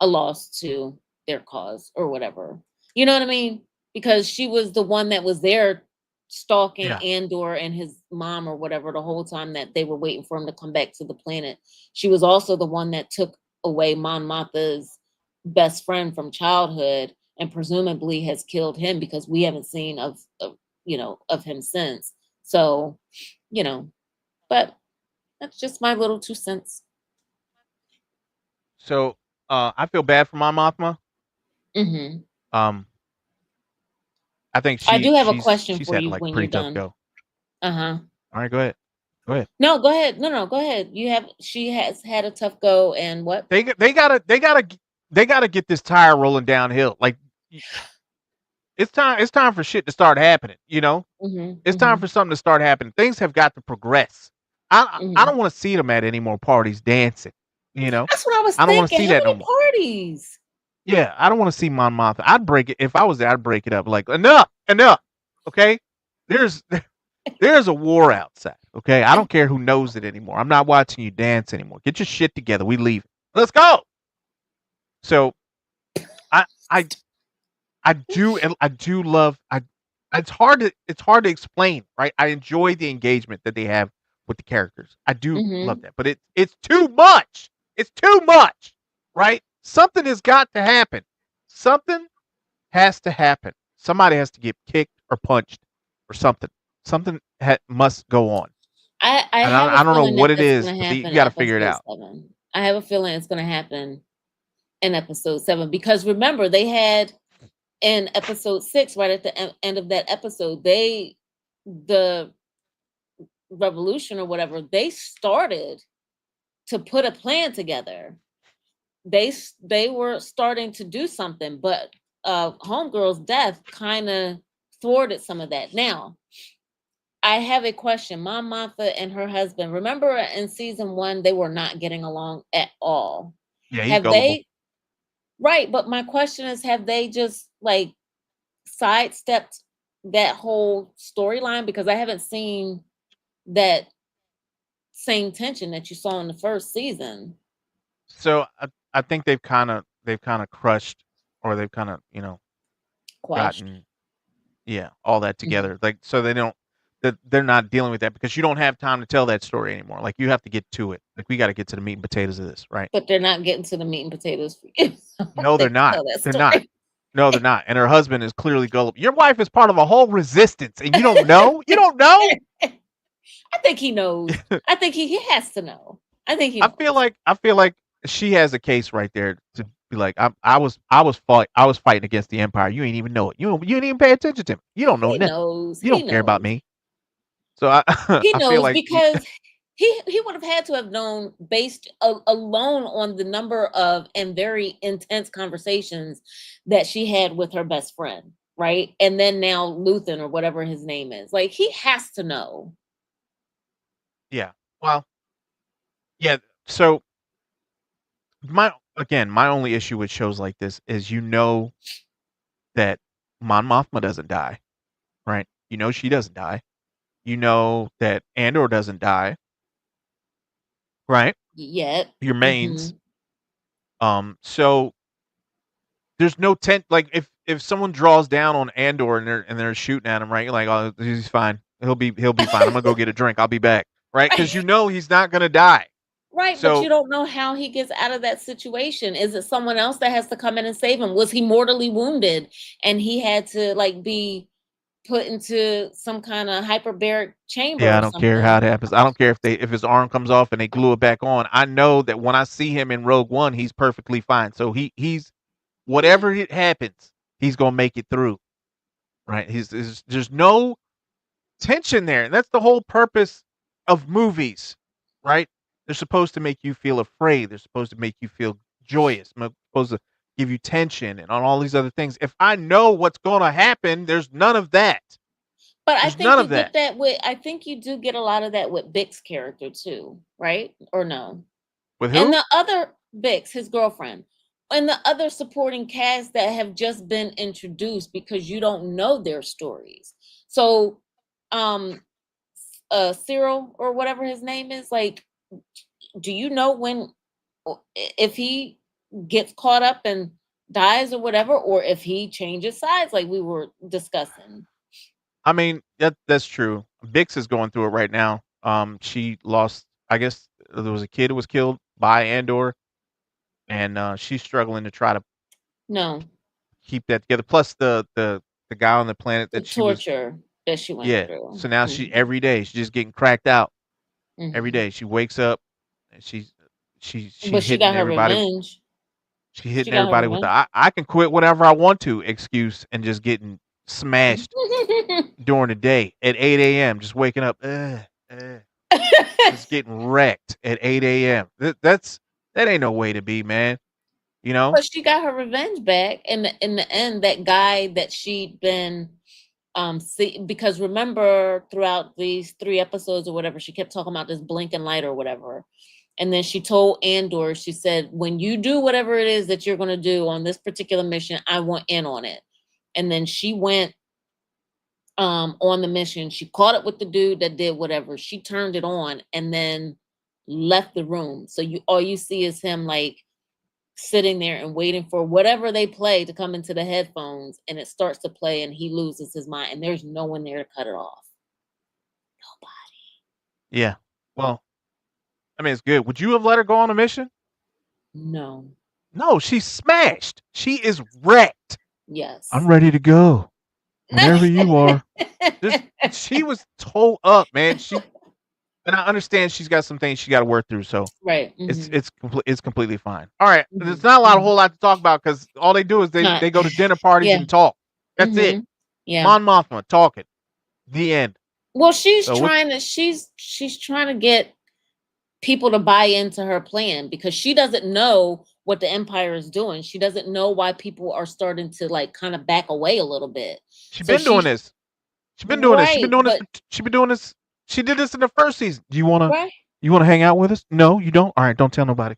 loss to their cause or whatever. You know what I mean? Because she was the one that was there stalking Yeah. Andor and his mom or whatever the whole time that they were waiting for him to come back to the planet. She was also the one that took away Mon Mothma's best friend from childhood and presumably has killed him because we haven't seen of him since. So, you know, but that's just my little 2 cents. So I feel bad for Mon Mothma. Hmm. Um, I think I do have a she's question she's for had you like a when pretty you're tough done. go. Uh-huh. All right, go ahead. Go ahead. No, go ahead. No, go ahead. She has had a tough go, and what? They gotta get this tire rolling downhill. Like it's time for shit to start happening. Mhm. It's time for Mhm. something to start happening. Things have got to progress. I don't Mhm. want to see them at any more parties dancing. You know, That's what I was I don't want to thinking. see How that no many more. parties? Yeah, I don't want to see Mon Mothma. I'd break it if I was there. I'd break it up. Like enough. Okay, there's there's a war outside. Okay, I don't care who knows it anymore. I'm not watching you dance anymore. Get your shit together. We leave. Let's go. So I I I do love I. It's hard to explain, right? I enjoy the engagement that they have with the characters. I do love Mhm. that, but it's too much. It's too much, right? Something has got to happen. Something has to happen. Somebody has to get kicked or punched or something. Something must go on, I and have a I don't know feeling that what it that's is, going to but you happen in got to figure it episode out. 7. I have a feeling it's going to happen in episode 7 because remember they had in episode 6 right at the end of that episode the revolution or whatever they started to put a plan together. They were starting to do something, but homegirl's death kind of thwarted some of that. Now I have a question. Mom Martha and her husband, remember in season 1 they were not getting along at all. Yeah, he's Have gullible. they, right, but my question is, have they just like sidestepped that whole storyline? Because I haven't seen that same tension that you saw in the first season. So I think they've kind of crushed, or they've kind of Quashed. gotten, yeah, all that Mhm. together. Like, so they don't that they're not dealing with that because you don't have time to tell that story anymore. Like, you have to get to it. Like, we got to get to the meat and potatoes of this, right? But they're not getting to the meat and potatoes for you. So No, they they're can not. tell that They're not. story. No, they're not. And her husband is clearly gullible. Your wife is part of a whole resistance, and you don't know. You don't know. I think he knows. I think he has to know. I think he I feel knows. like I feel like she has a case right there to be like, I was fighting against the empire. You ain't even know it. You ain't even pay attention to me. You don't know He nothing. knows. You He don't care about knows. me. So I He I feel knows like because he would have had to have known based alone on the number of and very intense conversations that she had with her best friend, right? And then now Luthen or whatever his name is. Like he has to know. yeah. Well, yeah. So my only issue with shows like this is that Mon Mothma doesn't die, right? She doesn't die. You know that Andor doesn't die, right? Yet. Your Hmm. mains. So there's no tent. Like, if someone draws down on Andor and they're shooting at him, right? You're like, oh, he's fine. He'll be fine. I'm gonna go get a drink. I'll be back, right? Because he's not gonna die. Right, but you So don't know how he gets out of that situation. Is it someone else that has to come in and save him? Was he mortally wounded and he had to like be put into some kind of hyperbaric chamber yeah, I or don't care how something? it happens. I don't care if his arm comes off and they glue it back on. I know that when I see him in Rogue One, he's perfectly fine. So he's Yeah. whatever it happens, he's gonna make it through, right? There's no tension there. And that's the whole purpose of movies, right? They're supposed to make you feel afraid. They're supposed to make you feel joyous. Supposed to give you tension and on all these other things. If I know what's going to happen, there's none of that. But I There's think none you of get that. that with I think you do get a lot of that with Bix's character too, right? Or no? With And who? the other Bix, his girlfriend, and the other supporting cast that have just been introduced because you don't know their stories. So, um, Cyril or whatever his name is, like, do you know when, if he gets caught up and dies or whatever, or if he changes sides, like we were discussing? I mean, that's true. Bix is going through it right now. She lost. I guess there was a kid who was killed by Andor, and she's struggling to try to No, keep that together. Plus the guy on the planet the that she was. torture that she went Yeah. through. So now she Mhm, every day she's just getting cracked out. Every mhm. day she wakes up and But she's she hitting got her everybody. revenge. She She hitting got her everybody with the revenge. I can quit whenever I want to excuse and just getting smashed during the day at 8 a.m. Just waking up, uh, just getting wrecked at 8 a.m. That ain't no way to be, man. You know, But she got her revenge back in the end. That guy that she'd been see, because remember throughout these 3 episodes or whatever, she kept talking about this blinking light or whatever. And then she told Andor, she said, when you do whatever it is that you're going to do on this particular mission, I want in on it. And then she went on the mission. She caught up with the dude that did whatever. She turned it on and then left the room. So you all you see is him like sitting there and waiting for whatever they play to come into the headphones, and it starts to play and he loses his mind and there's no one there to cut it off. yeah. Well, I mean, it's good. Would you have let her go on a mission? No. No, she's smashed. She is wrecked. I'm Yes. ready to go whenever you are. Just she was toe up, man. And I understand she's got some things she got to work through. So Right. it's completely fine. All right, there's not a Hmm. whole lot to talk about because all they do is Not. they go to dinner parties Yeah. and talk. That's it. Hmm. Yeah. Mon Mothma talking. The end. Well, she's So what? trying to she's trying to get people to buy into her plan because she doesn't know what the empire is doing. She doesn't know why people are starting to like kind of back away a little bit. She So been doing she's this. She been doing this. She been right, doing this. but She been doing this. She did this in the first season. Do right. you wanna hang out with us? No, you don't. All right, don't tell nobody.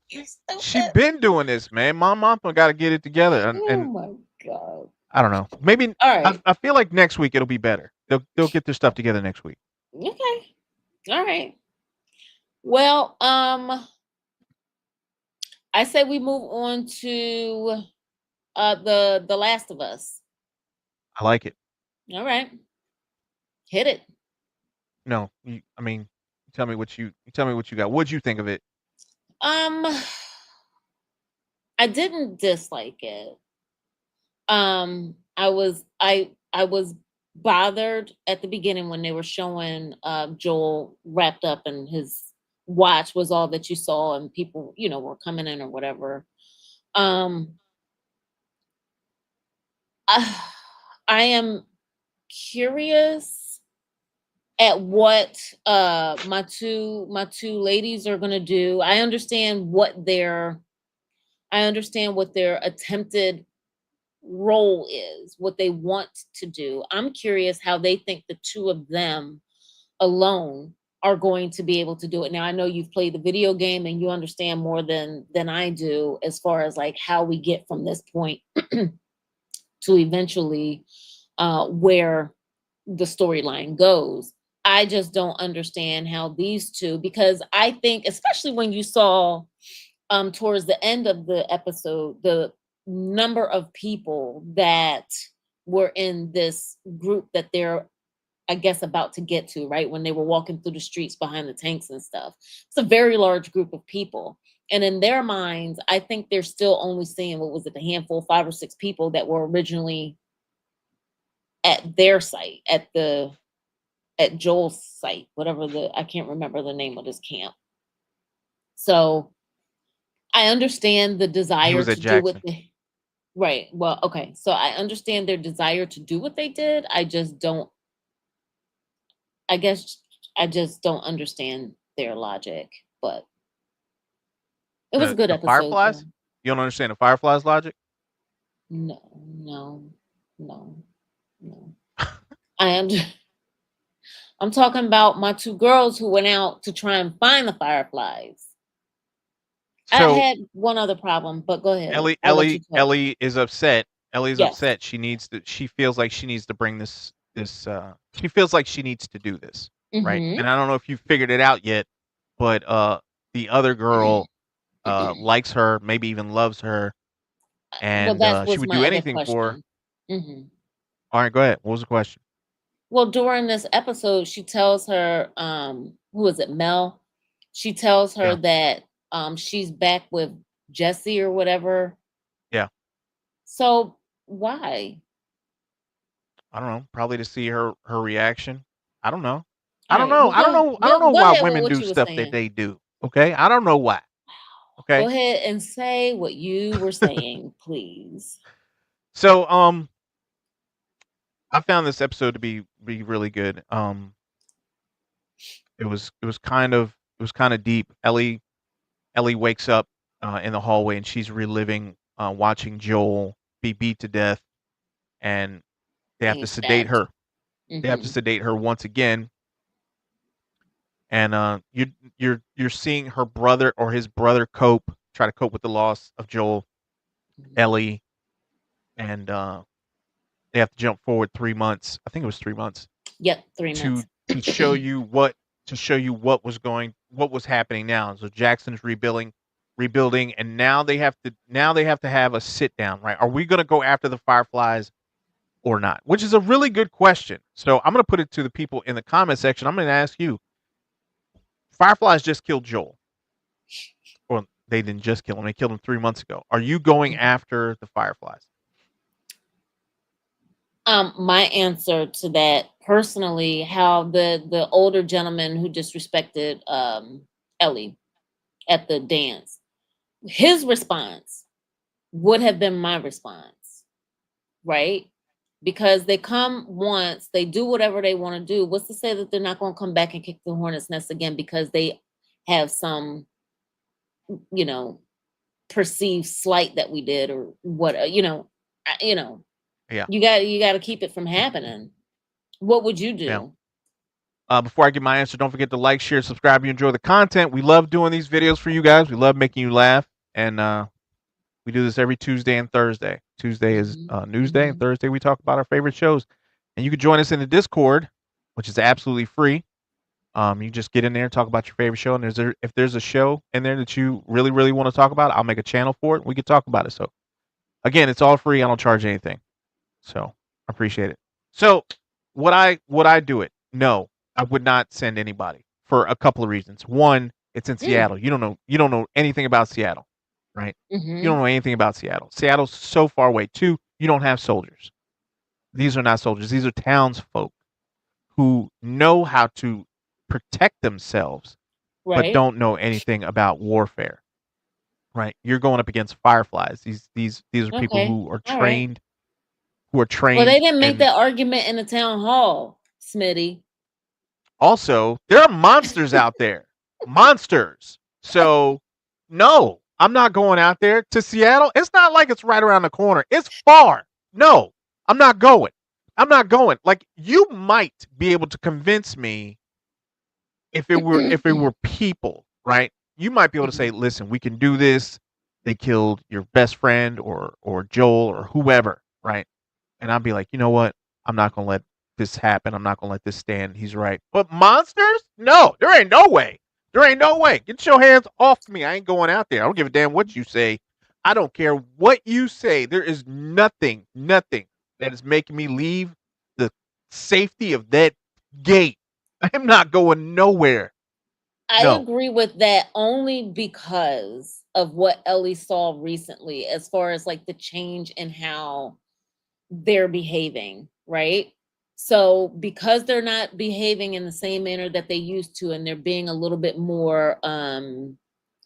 You're She stupid. been doing this, man. Mon Mothma got to get it together, Oh and my god. I don't know. Maybe All right. I feel like next week it'll be better. They'll get their stuff together next week. Okay. All right. Well, I say we move on to the Last of Us. I like it. All right. Hit it. No, I mean, tell me what you got. What'd you think of it? Um I didn't dislike it. I was bothered at the beginning when they were showing Joel wrapped up and his watch was all that you saw and people, were coming in or whatever. Um I, I am curious at what my two ladies are going to do. I understand what their attempted role is, what they want to do. I'm curious how they think the two of them alone are going to be able to do it. Now I know you've played the video game and you understand more than I do as far as like how we get from this point to eventually where the storyline goes. I just don't understand how these two, because I think especially when you saw towards the end of the episode the number of people that were in this group that they're, I guess, about to get to, right? When they were walking through the streets behind the tanks and stuff. It's a very large group of people. And in their minds, I think they're still only seeing, what was it, the handful, 5 or 6 people that were originally at their site, at Joel's site, whatever I can't remember the name of this camp. So I understand the He desire was at to do what Jackson. they, right. Well, okay. So I understand their desire to do what they did. I just don't, I guess I just don't understand their logic, but It was a good The episode though. Fireflies? You don't understand the Fireflies logic? No, no, no, no. I am. I'm talking about my two girls who went out to try and find the fireflies. I So had one other problem, but go ahead. Ellie I'll let you Ellie talk. Ellie is upset. Ellie is Yes. upset. She feels like she needs to bring she feels like she needs to do this, right? Mm-hmm. And I don't know if you figured it out yet, but the other girl likes her, maybe even loves her, Well, and that she was would do my other anything for her. question. Mm-hmm. All right, go ahead. What was the question? Well, during this episode, she tells her, who is it, Mel? She tells her Yeah. that she's back with Jesse or whatever. Yeah. So why? I don't know. Probably to see her reaction. I don't know. I All don't right, know. well, I don't know. I don't know go why ahead with women what do you were stuff that saying. they do. Okay, I don't know why. Go Okay, ahead and say what you were saying, please. so I found this episode to be really good. It was kind of deep. Ellie wakes up in the hallway and she's reliving watching Joel be beat to death, and they have Being to sedate stabbed. her. They have to Mm-hmm. sedate her once again, and you're seeing her brother or his brother try to cope with the loss of Joel, Ellie, and they have to jump forward 3 months. I think it was 3 months Yep, 3 months. to to show you what was happening now. So Jackson's rebuilding, and now they have to have a sit down. Right? Are we going to go after the Fireflies or not? Which is a really good question. So I'm going to put it to the people in the comment section. I'm going to ask you: Fireflies just killed Joel, or they didn't just kill him; they killed him 3 months ago. Are you going Mhm. after the Fireflies? My answer to that personally, how the older gentleman who disrespected Ellie at the dance, his response would have been my response, right? Because they come once, they do whatever they want to do. What's to say that they're not going to come back and kick the hornet's nest again because they have some, you know, perceived slight that we did or what, you know, Yeah, you got to keep it from happening. What would you yeah. do? Before I give my answer, don't forget to like, share, subscribe. If you enjoy the content, we love doing these videos for you guys. We love making you laugh, and we do this every Tuesday and Thursday. Tuesday is Hmm. news day, and Hmm. Thursday we talk about our favorite shows. And you can join us in the Discord, which is absolutely free. You just get in there and talk about your favorite show. And if there's a show in there that you really, really want to talk about, I'll make a channel for it. We can talk about it. So again, it's all free. I don't charge anything. So I appreciate it. So would I do it? No, I would not send anybody for a couple of reasons. One, it's in Mm. Seattle. You don't know anything about Seattle, right? You don't Hmm. know anything about Seattle. Seattle's so far away. Two, you don't have soldiers. These are not soldiers. These are townsfolk who know how to protect themselves but Right. don't know anything about warfare, right? You're going up against fireflies. These are people Okay. who are All right. trained who are Well, they trained didn't make and that argument in the town hall, Smitty. also, there are monsters out there. Monsters. So, no, I'm not going out there to Seattle. It's not like it's right around the corner. It's far. No, I'm not going. I'm not going. Like you might be able to convince me if it were people, right? You might be able to say, Mhm. "Listen, we can do this." They killed your best friend or Joel or whoever, right? And I'd be like, you know what? I'm not gonna let this happen. I'm not gonna let this stand. He's right. But monsters? No, there ain't no way. There ain't no way. Get your hands off me. I ain't going out there. I don't give a damn what you say. I don't care what you say. There is nothing that is making me leave the safety of that gate. I'm not going nowhere. I No. agree with that only because of what Ellie saw recently, as far as like the change in how they're behaving, right? So because they're not behaving in the same manner that they used to, and they're being a little bit more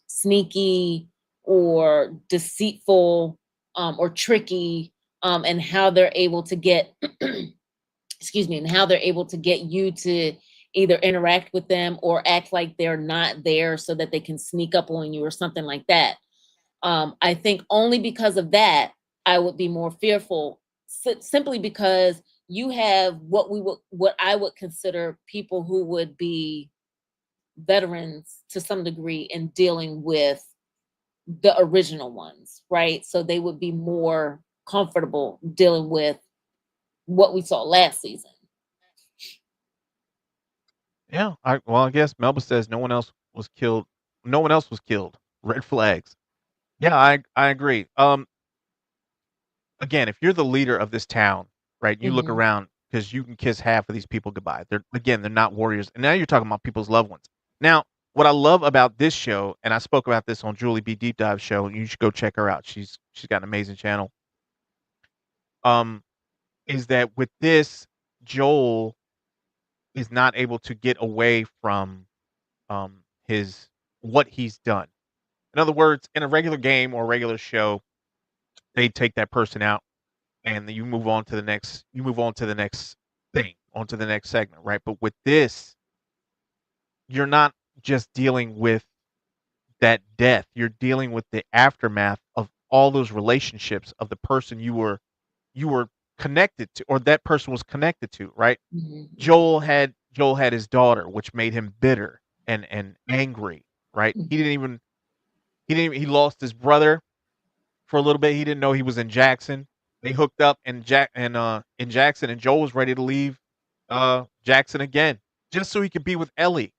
sneaky or deceitful, or tricky, and how they're able to get excuse me, and how they're able to get you to either interact with them or act like they're not there so that they can sneak up on you or something like that. I think only because of that I would be more fearful, simply because you have what I would consider people who would be veterans to some degree in dealing with the original ones, right? So they would be more comfortable dealing with what we saw last season. Yeah. I guess Melba says no one else was killed. No one else was killed. Red flags. Yeah, I agree. Again, if you're the leader of this town, right? You look Hmm. around because you can kiss half of these people goodbye. They're not warriors. And now you're talking about people's loved ones. Now, what I love about this show, and I spoke about this on Julie B Deep Dive show, and you should go check her out. She's got an amazing channel. Um, is that with this, Joel is not able to get away from his what he's done. In other words, in a regular game or a regular show, they take that person out and then you move on to the next thing, onto the next segment, right? But with this, you're not just dealing with that death. You're dealing with the aftermath of all those relationships of the person you were connected to, or that person was connected to, right? Hmm. Joel had his daughter, which made him bitter and angry, right? He lost his brother for a little bit. He didn't know he was in Jackson. They hooked up in Jackson, and Joel was ready to leave Jackson again, just so he could be with Ellie,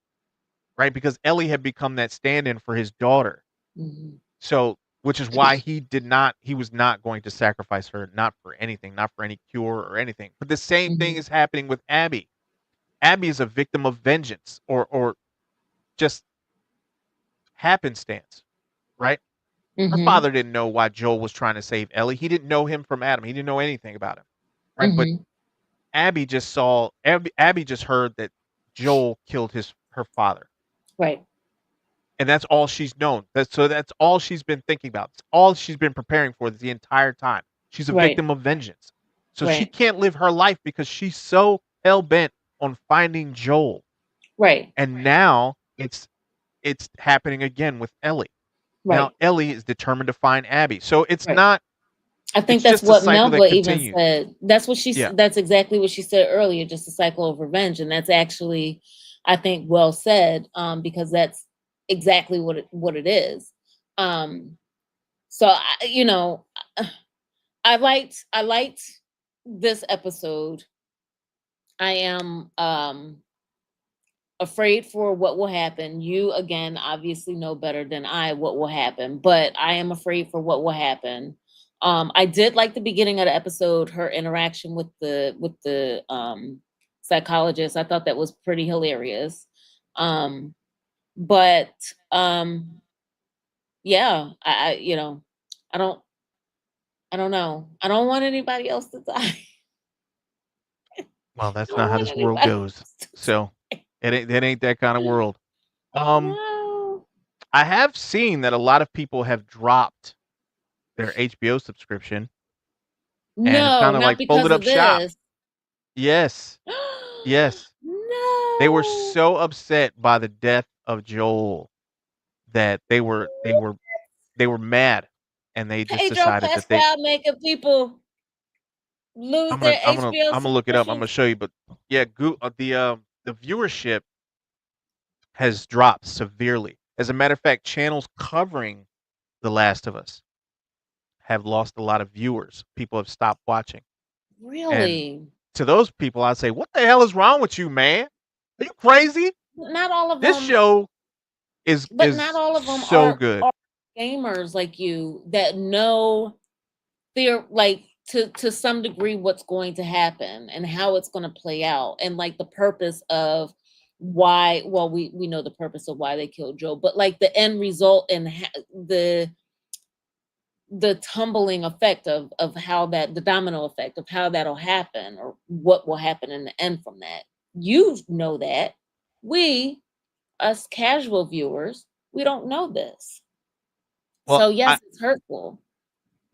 right? Because Ellie had become that stand-in for his daughter. Hmm. So, which is why he was not going to sacrifice her, not for anything, not for any cure or anything. But the same thing Hmm. is happening with Abby. Abby is a victim of vengeance or just happenstance, right? Her Hmm. father didn't know why Joel was trying to save Ellie. He didn't know him from Adam. He didn't know anything about him, right? But Hmm. Abby just heard that Joel killed her father, Right. and that's all she's known. That's all she's been thinking about. It's all she's been preparing for the entire time. She's a Right. victim of vengeance, so she Right. can't live her life because she's so hell bent on finding Joel. Right. And now it's happening again with Ellie. Now Right. Ellie is determined to find Abby. So it's Right. not. I think It's that's just a what cycle that Melba even continues. said. That's what Yeah. that's exactly what she said earlier, just a cycle of revenge. And that's actually, I think, well said, because that's exactly what it is. Um, so I liked this episode. I am afraid for what will happen. You again obviously know better than I what will happen, but I am afraid for what will happen. I did like the beginning of the episode, her interaction with the psychologist. I thought that was pretty hilarious. Um, but yeah, I don't I don't know. I don't want anybody else to die. Well, I that's don't not how want this world anybody goes. else to So die. it ain't that kind of world. Um, No. I have seen that a lot of people have dropped their HBO subscription and have No, kind of not like folded because up of shop. this. Yes, yes. They were No. so upset by the death of Joel that they were mad, and they just Pedro decided that Pascal making people lose their HBO I'm gonna look it up. I'm gonna subscriptions. show you, but yeah, the viewership has dropped severely. As a matter of fact, channels covering The Last of Us have lost a lot of viewers. People have stopped watching. And Really? to those people, I say, what the hell is wrong with you, man? Are you crazy? Not all of This them, show but not is all of them so good. are gamers like you that know they're like to some degree what's going to happen and how it's going to play out and like the purpose of why. Well, we know the purpose of why they killed Joe, but like the end result and the tumbling effect of how that the domino effect of how that'll happen or what will happen in the end from that. You know that. We, us casual viewers, we don't know this. Well, So I yes, it's hurtful.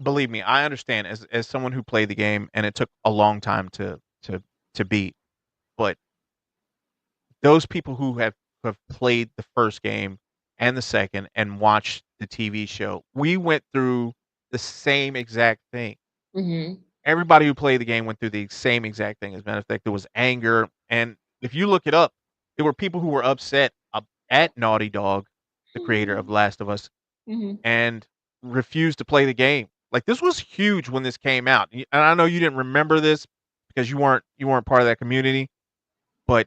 believe me, I understand as someone who played the game and it took a long time to beat. But those people who have played the first game and the second and watched the TV show, we went through the same exact thing. Mhm. Everybody who played the game went through the same exact thing. As a matter of fact, there was anger, and if you look it up, there were people who were upset at Naughty Dog, the creator of Last of Us, Mhm. and refused to play the game. Like, this was huge when this came out, and I know you didn't remember this because you weren't part of that community, but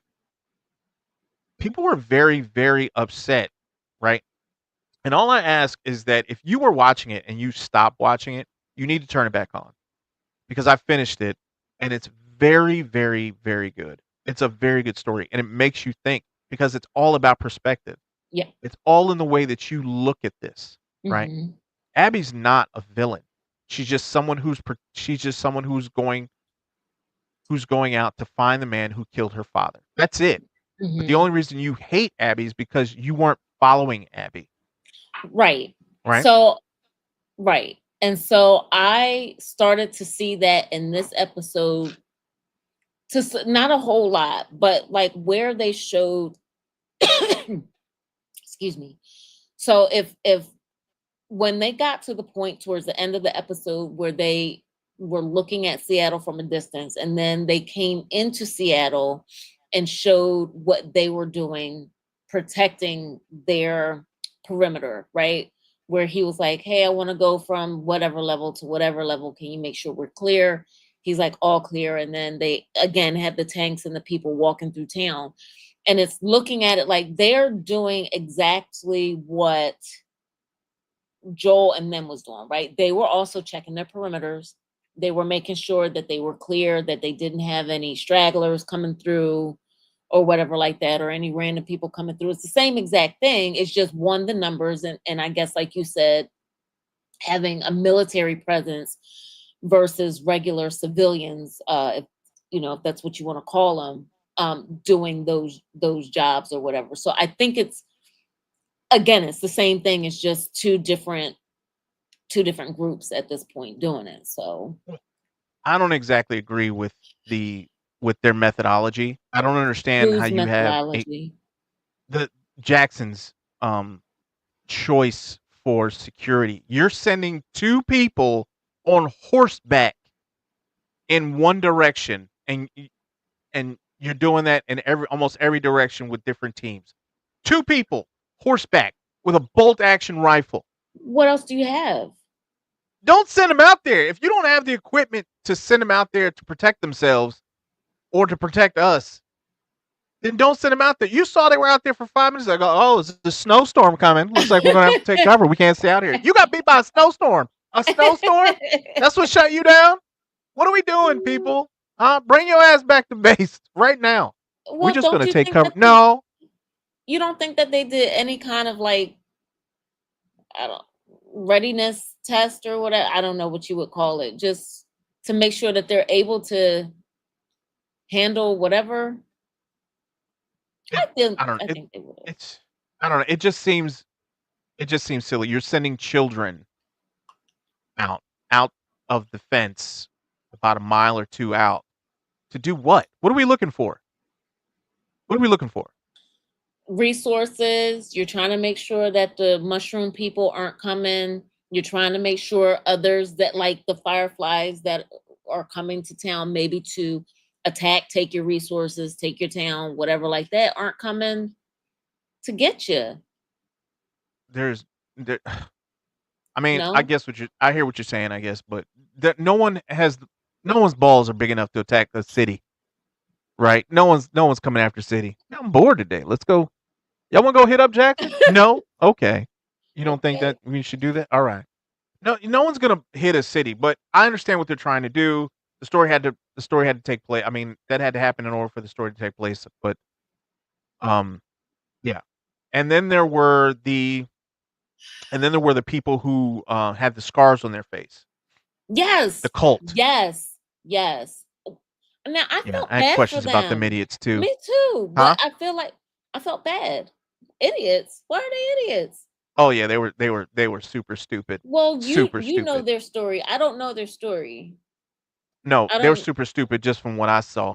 people were very, very upset, right? And all I ask is that if you were watching it and you stop watching it, you need to turn it back on because I finished it and it's very, very, very good. It's a very good story and it makes you think because it's all about perspective. Yeah. It's all in the way that you look at this, right? Mhm. Abby's not a villain. She's just someone who's going out to find the man who killed her father. That's it. But the Mhm. only reason you hate Abby is because you weren't following Abby, Right. right? So right. And so I started to see that in this episode not a whole lot, but like where they showed excuse me. So if when they got to the point towards the end of the episode where they were looking at Seattle from a distance and then they came into Seattle and showed what they were doing protecting their perimeter, right? Where he was like, "Hey, I want to go from whatever level to whatever level. Can you make sure we're clear?" He's like, "All clear." And then they again had the tanks and the people walking through town. And it's looking at it like they're doing exactly what Joel and them was doing, right? They were also checking their perimeters. They were making sure that they were clear, that they didn't have any stragglers coming through or whatever like that, or any random people coming through. It's the same exact thing. It's just one, the numbers, and I guess like you said, having a military presence versus regular civilians, if if that's what you want to call them, doing those jobs or whatever. So I think it's again, it's the same thing. It's just two different groups at this point doing it. So I don't exactly agree the with their methodology. I don't understand how whose you have a methodology? the Jackson's choice for security. You're sending two people on horseback in one direction and you're doing that in almost every direction with different teams. Two people horseback with a bolt action rifle. What else do you have? Don't send them out there. If you don't have the equipment to send them out there to protect themselves or to protect us, then don't send them out there. You saw they were out there for 5 minutes. I go, oh, is a snowstorm coming? Looks like we're gonna have to take cover. We can't stay out here. You got beat by a snowstorm. A snowstorm? That's what shut you down? What are we doing, people? Bring your ass back to base right now. We're Well, just don't gonna you take think cover. that No, you don't think that they did any kind of like, I don't, readiness test or whatever? I don't know what you would call it, just to make sure that they're able to handle whatever. it, I think they would have. it's I don't know. It just seems silly. You're sending children out out of the fence about a mile or two out to do what? What are we looking for? What are we looking for? Resources. You're trying to make sure that the mushroom people aren't coming. You're trying to make sure others that like the fireflies that are coming to town, maybe to attack, take your resources, take your town, whatever like that, aren't coming to get you. There's there, I mean, I No. guess I hear what you're saying, I guess, but no one's balls are big enough to attack the city, right? No one's coming after city. I'm bored today. Let's go. Y'all want to go hit up Jackson? No. Okay. You don't think Okay. that we should do that? All right. No one's gonna hit a city, but I understand what they're trying to do. The story had to take place. I mean, that had to happen in order for the story to take place. But um, yeah. And then there were the people who had the scars on their face. The Yes. cult. Yes. Yes. Now I Yeah, felt I had bad for questions about them them. idiots too. Me too. But Huh? I feel like I felt bad. Idiots. Why are they idiots? Oh yeah, they were super stupid. Well, you Super you know stupid. their story. I don't know their story. No, I they were don't super stupid just from what I saw.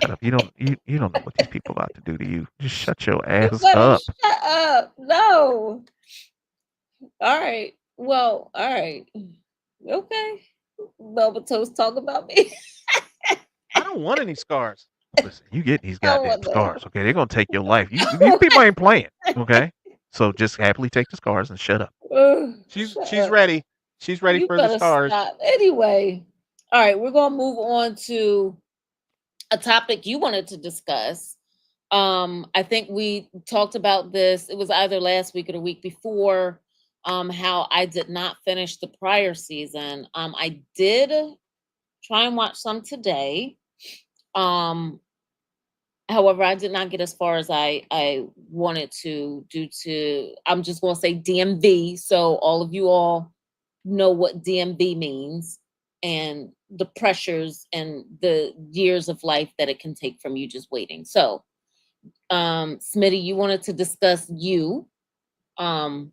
Shut up. You don't know what these people about to do to you. Just shut your You ass better up. shut up. No. All right. Well, all right. Okay. Velvet Toast talk about me. I don't want any scars. Listen, you get these I goddamn want that. scars, okay? They're gonna take your life. These people ain't playing, okay? So just happily take the scars and shut up. Shut She's up. ready. She's ready You for the better scars. stop. Anyway. All right, we're gonna move on to a topic you wanted to discuss. I think we talked about this. It was either last week or the week before. How I did not finish the prior season. I did try and watch some today. Um, However, I did not get as far as I wanted to due to, I'm just going to say DMV. So all of you all know what DMV means and the pressures and the years of life that it can take from you just waiting. So, Smitty, you wanted to discuss you um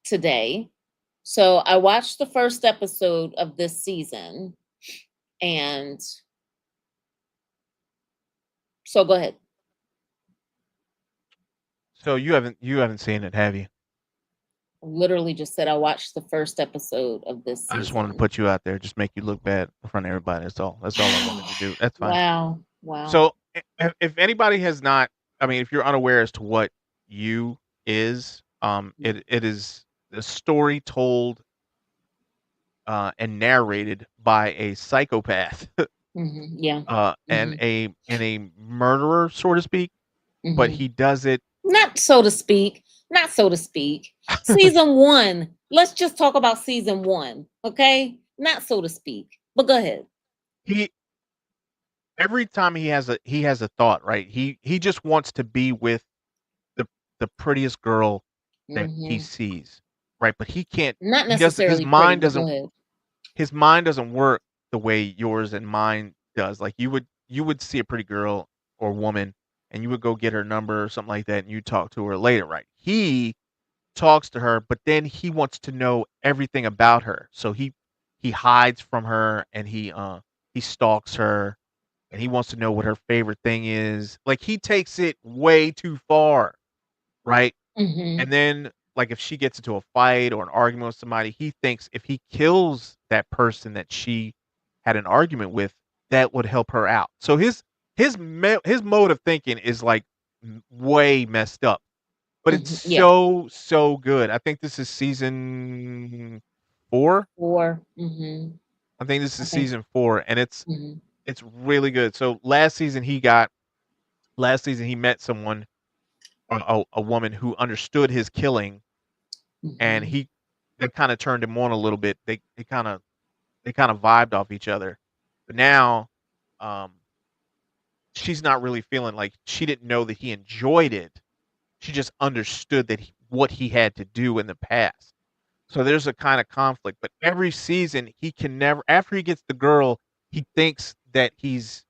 today. So I watched the first episode of this season, and so go ahead. So you haven't seen it, have you? Literally just said I watched the first episode of this I just wanted to season. put you out there, just make you look bad in front of everybody. That's all. That's all I wanted to do. That's fine. Wow. Wow. So if anybody has not, I mean, if you're unaware as to what you is, it is a story told and narrated by a psychopath, Yeah. and hmm a murderer, so to speak. But hmm he does it. Not so to speak. Not so to speak. Season one. Let's just talk about season one. Okay. Not so to speak. But go ahead. he every time he has a thought, right? He just wants to be with the the prettiest girl that he hmm sees, right? But he can't. Not He doesn't. necessarily pretty, but go ahead. His mind doesn't work the way yours and mine does. Like you would see a pretty girl or woman and you would go get her number or something like that and you talk to her later, right? He talks to her, but then he wants to know everything about her. So he hides from her and he stalks her and he wants to know what her favorite thing is. Like he takes it way too far, right? hmm And then, like, if she gets into a fight or an argument with somebody, he thinks if he kills that person that she had an argument with, that would help her out. So his mode of thinking is like way messed up, but it's Yeah. so good. I think this is season 4. 4. I think this I is think. season 4, and hmm it's really good. So last season he met someone, a woman who understood his killing, and hmm he they kind of turned him on a little bit. They kind of vibed off each other. But now, um, she's not really feeling like she didn't know that he enjoyed it. She just understood that what he had to do in the past. So there's a kind of conflict. But every season, he can never. After he gets the girl, he thinks that he's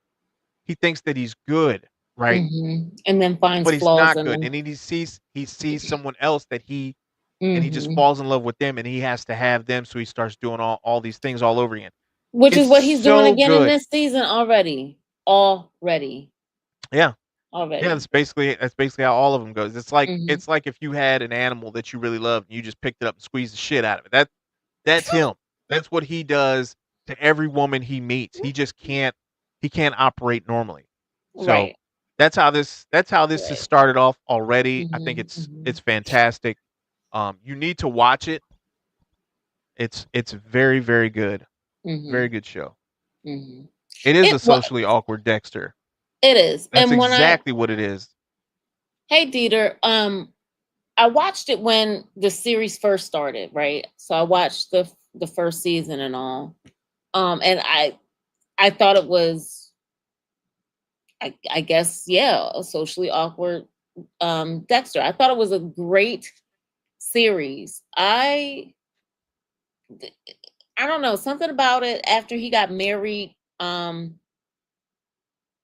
good, right? And then finds But he's flaws not in good. them. And then he sees someone else that he just hmm falls in love with them and he has to have them, so he starts doing all these things all over again. Which is It's what he's doing so again in good. this season already. Already. Yeah. Yeah, Already. that's basically how all of them goes. hmm It's like if you had an animal that you really loved and you just picked it up and squeezed the shit out of it. That's him. That's what he does to every woman he meets. He can't operate normally. So Right. that's how this has Right. started off already. I think hmm it's fantastic. You need to watch it. It's very good. Very hmm good show. hmm It is It a was. socially awkward Dexter. It is. That's And when I, exactly what it is. hey Dieter, I watched it when the series first started, right? So I watched the first season and all. And I thought it was, I guess, yeah, a socially awkward Dexter. I thought it was a great series. I don't know, something about it after he got married,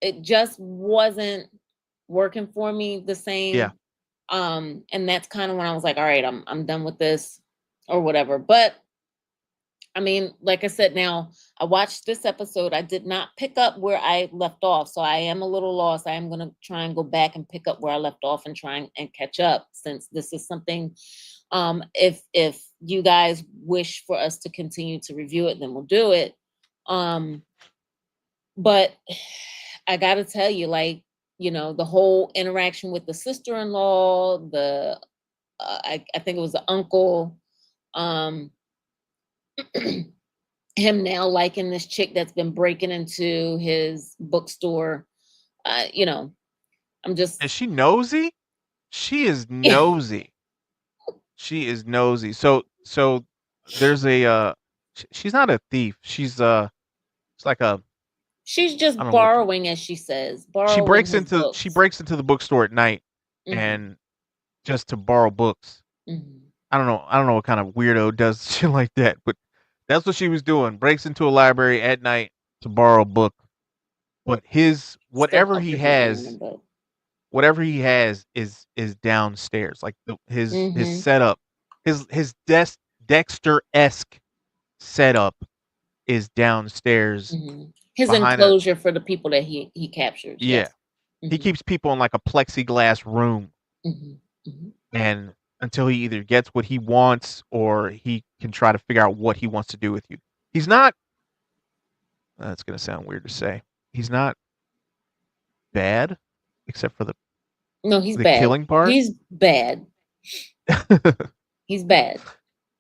it just wasn't working for me the Yeah. same. And that's kind of when I was like, all right, I'm done with this or whatever. But I mean, like I said, now I watched this episode. I did not pick up where I left off, so I am a little lost. I am going to try and go back and pick up where I left off and try and catch up, since this is something. If you guys wish for us to continue to review it, then we'll do it. But I got to tell you, like, the whole interaction with the sister-in-law, I think it was the uncle. Um, him now liking this chick that's been breaking into his bookstore. I'm just Is she nosy? She is nosy. She is nosy. So there's a she's not a thief. It's like a she's just I don't know what borrowing, as she says, borrowing his she books. breaks into the bookstore at night Hmm. and just to borrow books. Hmm. I don't know what kind of weirdo does shit like that, but that's what she was doing. Breaks into a library at night to borrow a book. But his Still comfortably in the book. whatever he has is downstairs. Like his Hmm. setup, his Dexter-esque setup is downstairs Hmm. His behind a enclosure for the people that he captures. yeah. Yes. He Hmm. keeps people in like a plexiglass room, Hmm. Hmm. and until he either gets what he wants or he can try to figure out what he wants to do with you. He's not that's going to sound weird to say. He's not bad except for No, he's the bad. killing part. He's bad. He's bad.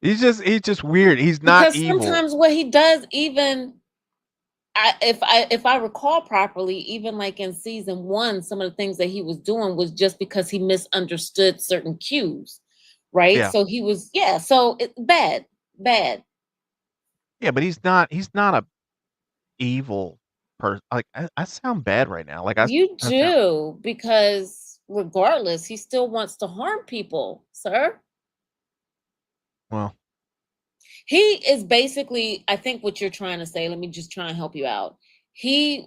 He's just weird. He's not Because evil. sometimes what he does, even if I recall properly, even like in season one, some of the things that he was doing was just because he misunderstood certain cues, right? Yeah. So he was, yeah. So bad, bad. Yeah, but he's not a evil person. Like I sound bad right now. Like You I sound do, because regardless, he still wants to harm people, sir. well, He is basically, I think what you're trying to say, let me just try and help you out.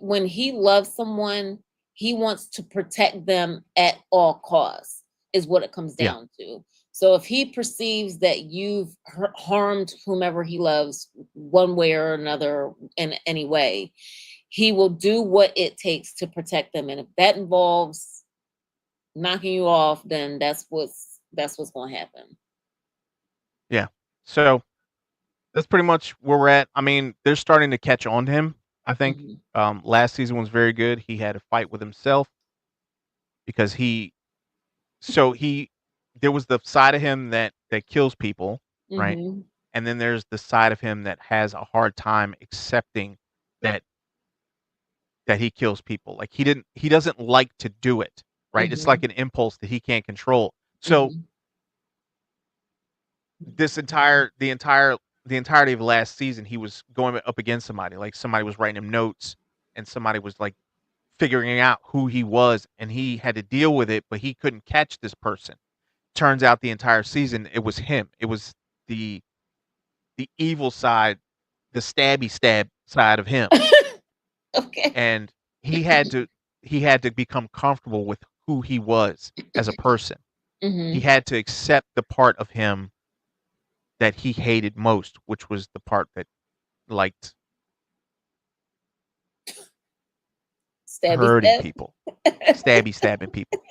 When he loves someone, he wants to protect them at all costs, is what it comes yeah. down to. So if he perceives that you've harmed whomever he loves one way or another in any way, he will do what it takes to protect them. And if that involves knocking you off, then that's what's going to happen. Yeah. So that's pretty much where we're at. I mean, they're starting to catch on to him. I think Mhm. last season was very good. He had a fight with himself because he there was the side of him that kills people, right? Mhm. And then there's the side of him that has a hard time accepting that he kills people. Like he doesn't like to do it, right? It's like Mhm. an impulse that he can't control. So Mhm. the entirety of last season he was going up against somebody. Like somebody was writing him notes and somebody was like figuring out who he was and he had to deal with it, but he couldn't catch this person. Turns out the entire season it was him. It was the evil side, the stabby stab side of him. Okay. And he had to he had to become comfortable with who he was as a person. He Mhm. had to accept the part of him that he hated most, which was the part that liked Stabby hurting stab. people, stabbing people.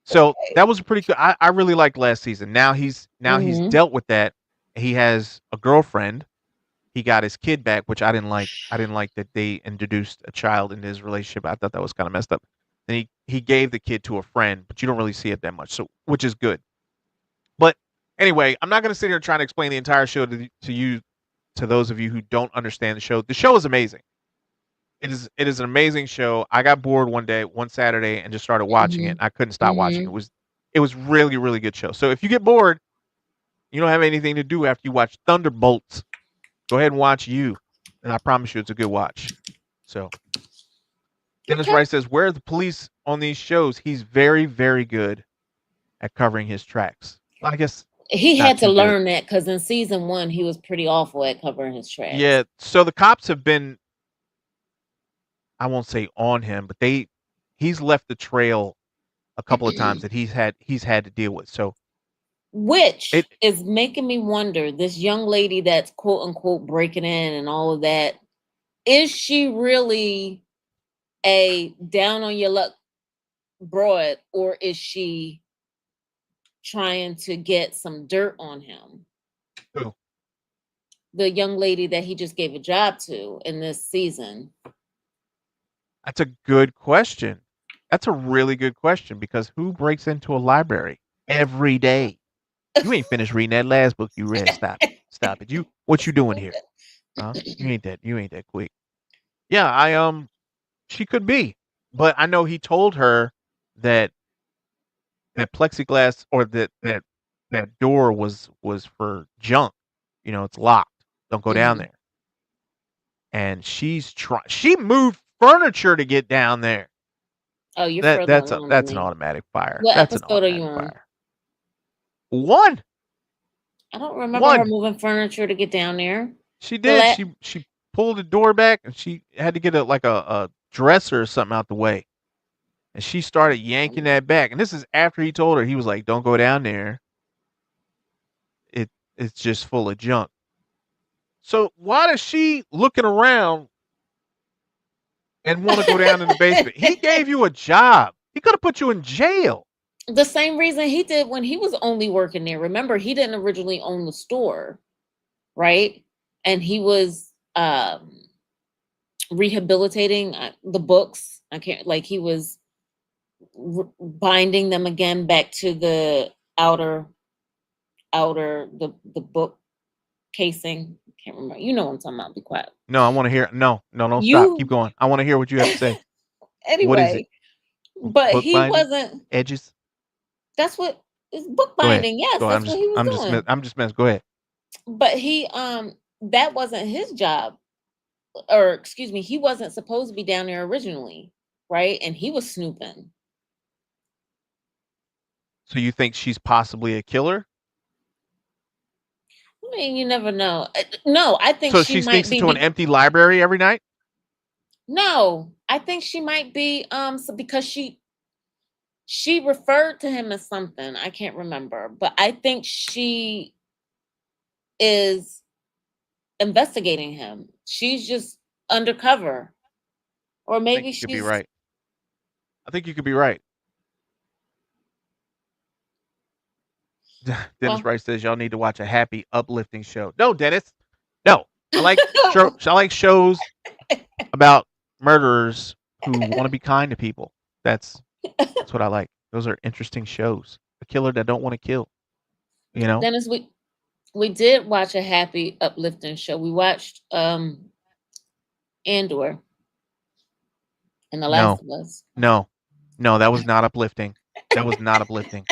So that was pretty good. I really liked last season. Now he's Mhm. dealt with that. He has a girlfriend. He got his kid back, which I didn't like. I didn't like that they introduced a child into his relationship. I thought that was kind of messed up. And he gave the kid to a friend, but you don't really see it that much. So which is good. But anyway, I'm not going to sit here trying to explain the entire show to you, to those of you who don't understand the show. The show is amazing. It is an amazing show. I got bored one Saturday and just started watching it. Mhm. I couldn't stop watching it. Mhm. It was really really good show. So if you get bored, you don't have anything to do after you watch Thunderbolts, go ahead and watch You, and I promise you it's a good watch. So Dennis Okay. Rice says, "Where are the police on these shows?" He's very very good at covering his tracks. Well, I guess He not had to too good. learn that, because in season one he was pretty awful at covering his tracks. Yeah. So the cops have been, I won't say on him, but he's left the trail a couple of times that he's had to deal with. So which It is making me wonder, this young lady that's quote unquote breaking in and all of that, is she really a down on your luck broad, or is she trying to get some dirt on him? Who? The young lady that he just gave a job to in this season. That's a good question. That's a really good question because who breaks into a library every day? You ain't finished reading that last book you read. Stop it. Stop it. What you doing here? Huh? You ain't that quick. Yeah, she could be. But I know he told her that that plexiglass or that door was for junk. It's locked. Don't go down Mhm. there. And she moved furniture to get down there. Oh, you're That further that's a along than that's an me. automatic fire. What That's an episode are you automatic on? fire. One. I don't remember her One. moving furniture to get down there. She The did. la- She pulled the door back and she had to get a dresser or something out the way. And she started yanking that back. And this is after he told her, he was like, "Don't go down there. It it's just full of junk." So why does she looking around and want to go down in the basement? He gave you a job. He could have put you in jail. the same reason he did when he was only working there. Remember, he didn't originally own the store, right? And he was rehabilitating the books. I can't like he was binding them again back to the outer the book casing. Can't remember. You know what I'm talking about. Be quiet. No, I want to hear. No, no, don't stop. Keep You going. I want to hear what you have to say. What is it? anyway, but he Bookbinding? wasn't. Edges? That's what is Go ahead. bookbinding. Yes, Go ahead. that's what he was doing. I'm just messing. Go ahead. But he that wasn't his job, or excuse me, he wasn't supposed to be down there originally, right? And he was snooping. So you think she's possibly a killer? I mean, you never know. No, I think So she she might sneaks into an be. empty library every night? No, I think she might be. So because she referred to him as something I can't remember, but I think she is investigating him. She's just undercover, or I think maybe you could be she's. right. I think you could be right. Dennis Well, Wright says y'all need to watch a happy, uplifting show. No, Dennis. No. I like shows about murderers who want to be kind to people. That's what I like. Those are interesting shows. A killer that don't want to kill. You know? Dennis, we did watch a happy, uplifting show. We watched Andor and The Last No. of Us. No. No, that was not uplifting. That was not uplifting.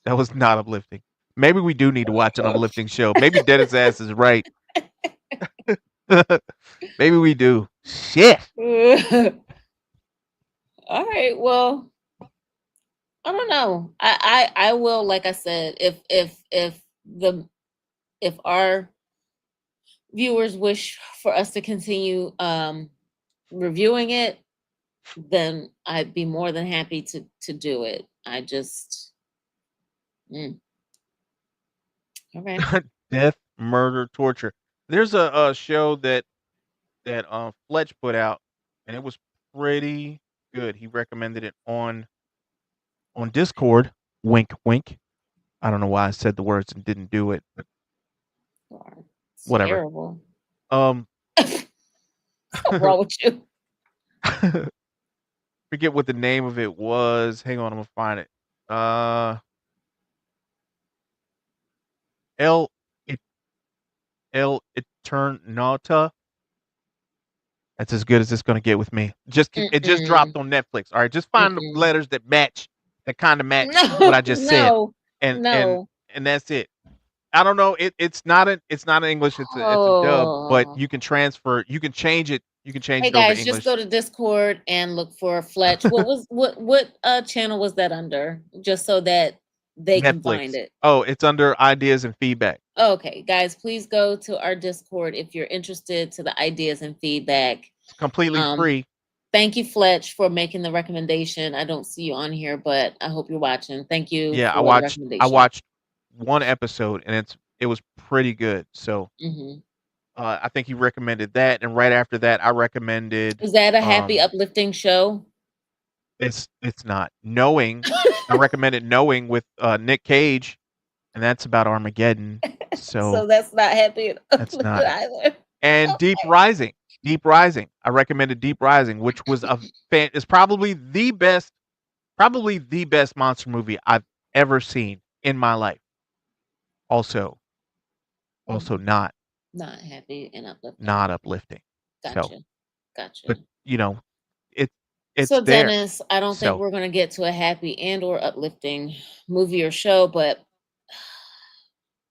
That was not uplifting. Maybe we do need to watch an uplifting show. Maybe Dennis ass is right. Maybe we do. Shit. All right. Well, I don't know. I will, like I said, if our viewers wish for us to continue reviewing it, then I'd be more than happy to do it. I just okay. Death, murder, torture. There's a show that Fletch put out, and it was pretty good. He recommended it on Discord. Wink, wink. I don't know why I said the words and didn't do it, but It's whatever. terrible. Um, What's wrong with you? forget what the name of it was. Hang on, I'm gonna find it. El it El Eternauta. That's as good as it's gonna get with me. It just Mm-mm. dropped on Netflix. All right, just find the Mm-mm. letters that kind of match what No, I just said, no, and and no. and that's it. I don't know. It's not in English. It's a dub, but Oh. you can transfer. You can change it. You can change Hey it over guys, just English. go to Discord and look for Fletch. What channel was that under? Just so that they can find Netflix. it. Oh, it's under ideas and feedback. Okay, guys, please go to our Discord if you're interested to the ideas and feedback. It's completely Um, free. thank you, Fletch, for making the recommendation. I don't see you on here, but I hope you're watching. Thank you Yeah, for the I recommendation. watched one episode, and it was pretty good. So Hmm. I think he recommended that, and right after that, I recommended. Is that a happy, uplifting show? It's not knowing. I recommended knowing with Nick Cage, and that's about Armageddon. So So that's not happy and that's uplifting not. either. And Deep Okay. Rising. Deep Rising. I recommended Deep Rising, which was a fan. Is probably the best monster movie I've ever seen in my life. Also, also Mhm. not Not happy and uplifting. not uplifting. So, Gotcha. but Gotcha. it it's So there. Dennis, I don't think So we're gonna get to a happy and or uplifting movie or show, but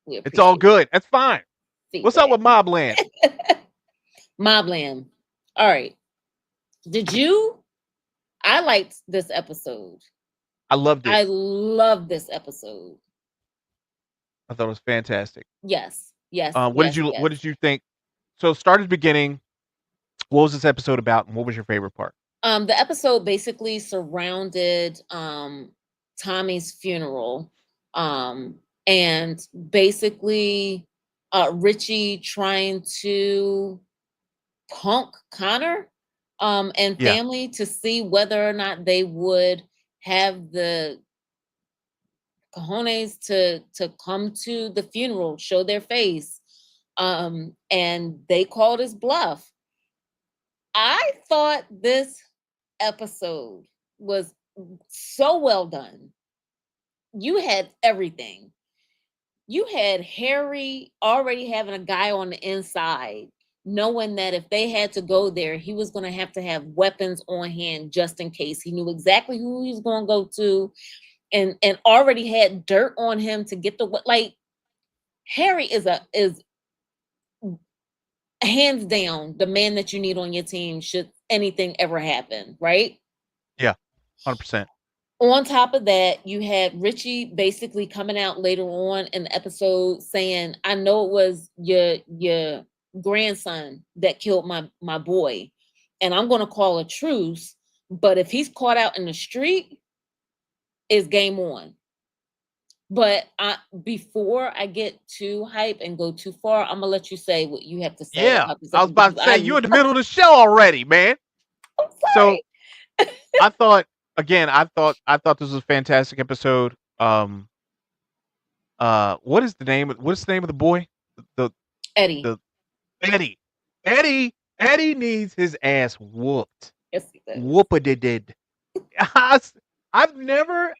we it's all appreciate good. That's fine. What's up feedback. with Mobland? Mobland. All right. Did you? I liked this episode. I loved it. I love this episode. I thought it was fantastic. Yes. Yes. What did Yes. you What Yes. did you think? So start at the beginning. What was this episode about, and what was your favorite part? The episode basically surrounded Tommy's funeral. And basically Richie trying to punk Connor and Yeah, family to see whether or not they would have the cojones to come to the funeral, show their face. And they called his bluff. I thought this episode was so well done. You had everything. You had Harry already having a guy on the inside, knowing that if they had to go there, he was going to have weapons on hand just in case. He knew exactly who he was going to go to, and already had dirt on him to get the like. Harry is hands down the man that you need on your team should anything ever happen, right? yeah, 100%. On top of that, you had Richie basically coming out later on in the episode saying, "I know it was your grandson that killed my boy, and I'm going to call a truce. But if he's caught out in the street, it's game on." But before I get too hype and go too far, I'm gonna let you say what you have to say Yeah, about this I was episode about because to say you in the I'm middle of the show already, man. So sorry. I thought again, I thought this was a fantastic episode. What's the name of the boy? The Eddie. the Eddie. Eddie needs his ass whooped. Yes, he does. Whooped. I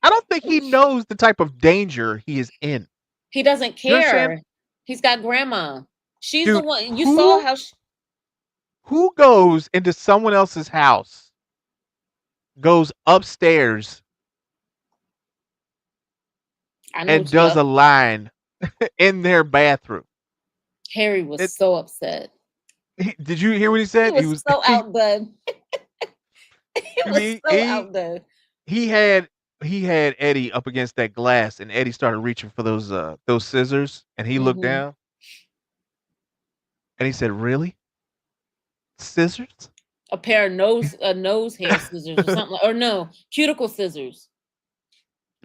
don't think he knows the type of danger he is in. He doesn't You understand? care. He's got grandma. She's the Dude, one you saw who how who goes into someone else's house, goes upstairs I know and what you does up. a line in their bathroom? Harry was It, so upset. did you hear what he He said? He was was so outdone. He was he, so he outdone. he had he had Eddie up against that glass, and Eddie started reaching for those scissors, and he looked Hmm. down and he said, "Really, scissors? A pair of nose hair scissors or something, or no, cuticle scissors.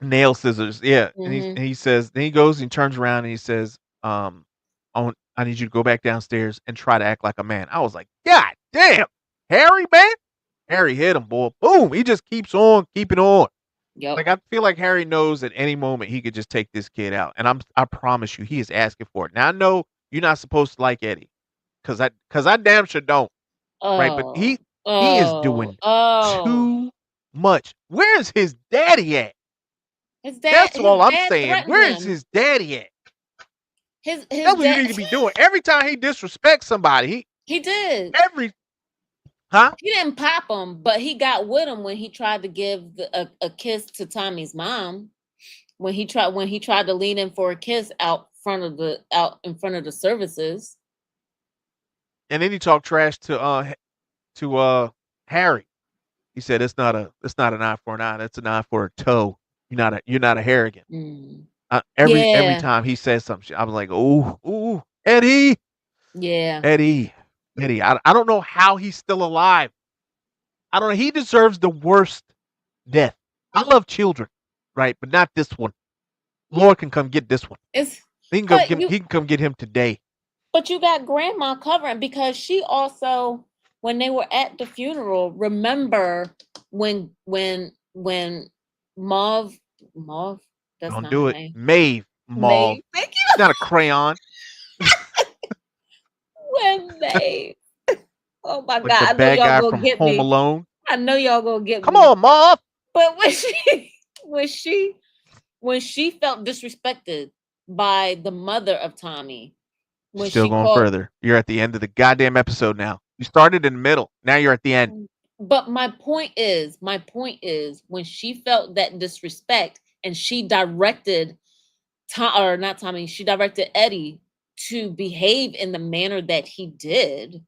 Nail scissors?" Yeah, and Hmm. he says, then he goes and he turns around and he says, I need you to go back downstairs and try to act like a man." I was like, "God damn, Harry, man!" Harry hit him, boy. Boom! He just keeps on keeping on. Yep. Like, I feel like Harry knows at any moment he could just take this kid out, and I promise you, he is asking for it. Now I know you're not supposed to like Eddie, cause I damn sure don't, right? But Oh, he is oh, doing oh. too much. Where's his daddy at? His dad, That's all his I'm dad saying. threatened Where's him. his daddy at? His That's what you dad. need to be doing. Every time he disrespects somebody, He did. every huh? He didn't pop him, but he got with him when he tried to give a kiss to Tommy's mom. When he tried to lean in for a kiss out in front of the services. And then he talked trash to Harry. He said it's not an eye for an eye. That's an eye for a toe. You're not a Harrigan. Mm. Every Yeah, time he says something, I was like, ooh, Eddie, yeah. Eddie, Eddie. I don't know how he's still alive. I don't know. He deserves the worst death. I love children, right, but not this one. Lord can come get this one. It's He can go but get. He can come get him today. you got grandma covering because she also, when they were at the funeral, remember when Mauve Mauve, that's Don't not her do it. name. Maeve Mauve. Maeve. Thank She's you. not a crayon. When Maeve. Oh my Like the God, I know bad y'all guy gonna from get Home me. Alone. I know y'all gonna get Come me. on, Mauve. But when she when she felt disrespected by the mother of Tommy, You're when still she going called, further. You're at the end of the goddamn episode now. You started in the middle. Now you're at the end. but my point is when she felt that disrespect and she directed Tom, or not Tommy, she directed Eddie to behave in the manner that he did,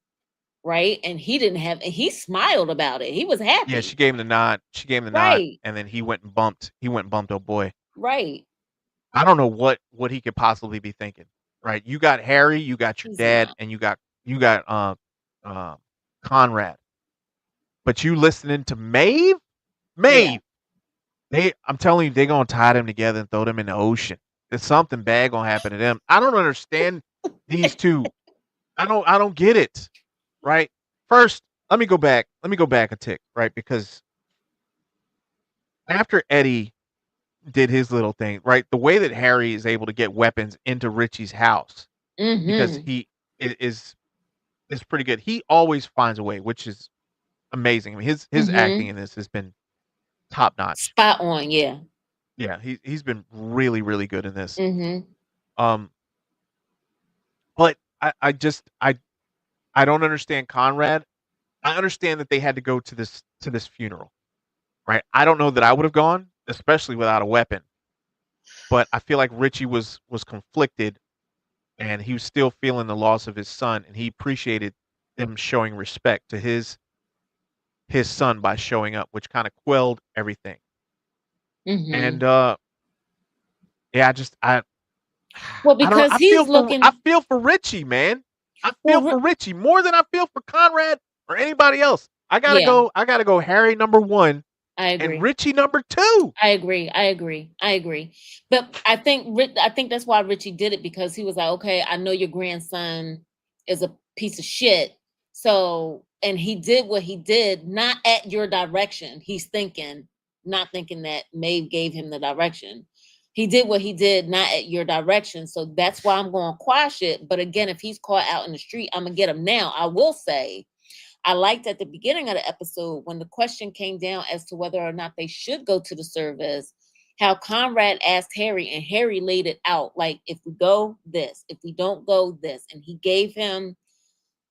right? And he didn't have, and he smiled about it. He was Yeah, she happy. gave him the nod. She gave him the nod, Right, and then he went and bumped. He went and bumped. Oh boy, right. I don't know what he could possibly be thinking. Right? You got Harry, you got your He's dad, not. and you got uh Conrad. But you listening to Maeve? Yeah. Maeve. I'm telling you, they're gonna tie them together and throw them in the ocean. There's something bad gonna happen to them. I don't understand these two. I don't get it. Right? First, let me go back. Let me go back a tick, right? Because after Eddie did his little thing, right? The way that Harry is able to get weapons into Richie's house because Mm-hmm. he is pretty good. He always finds a way, which is amazing. I mean, his acting Mm-hmm. in this has been top notch. Spot on, yeah. Yeah, he's been really really good in this. Mm-hmm. Um, but I don't understand Conrad. I understand that they had to go to this funeral, right? I don't know that I would have gone, especially without a weapon. But I feel like Richie was conflicted, and he was still feeling the loss of his son, and he appreciated them showing respect to his son by showing up, which kind of quelled everything. And Mm-hmm. yeah, I just Well, I don't know. because he's I looking. feel for Richie, man. I feel Well, for Richie more than I feel for Conrad or anybody else. I gotta yeah, go. I gotta go. Harry number one I and agree. Richie number two. I agree. I agree. I agree. But I think that's why Richie did it, because he was like, okay, I know your grandson is a piece of shit. So, and he did what he did, not at your direction. He's thinking, not thinking that Maeve gave him the direction. He did what he did, not at your direction. So that's why I'm going to quash it. But again, if he's caught out in the street, I'm going to get him now. I will say, I liked at the beginning of the episode when the question came down as to whether or not they should go to the service, how Conrad asked Harry and Harry laid it out like, if we go, this, if we don't go, this. And he gave him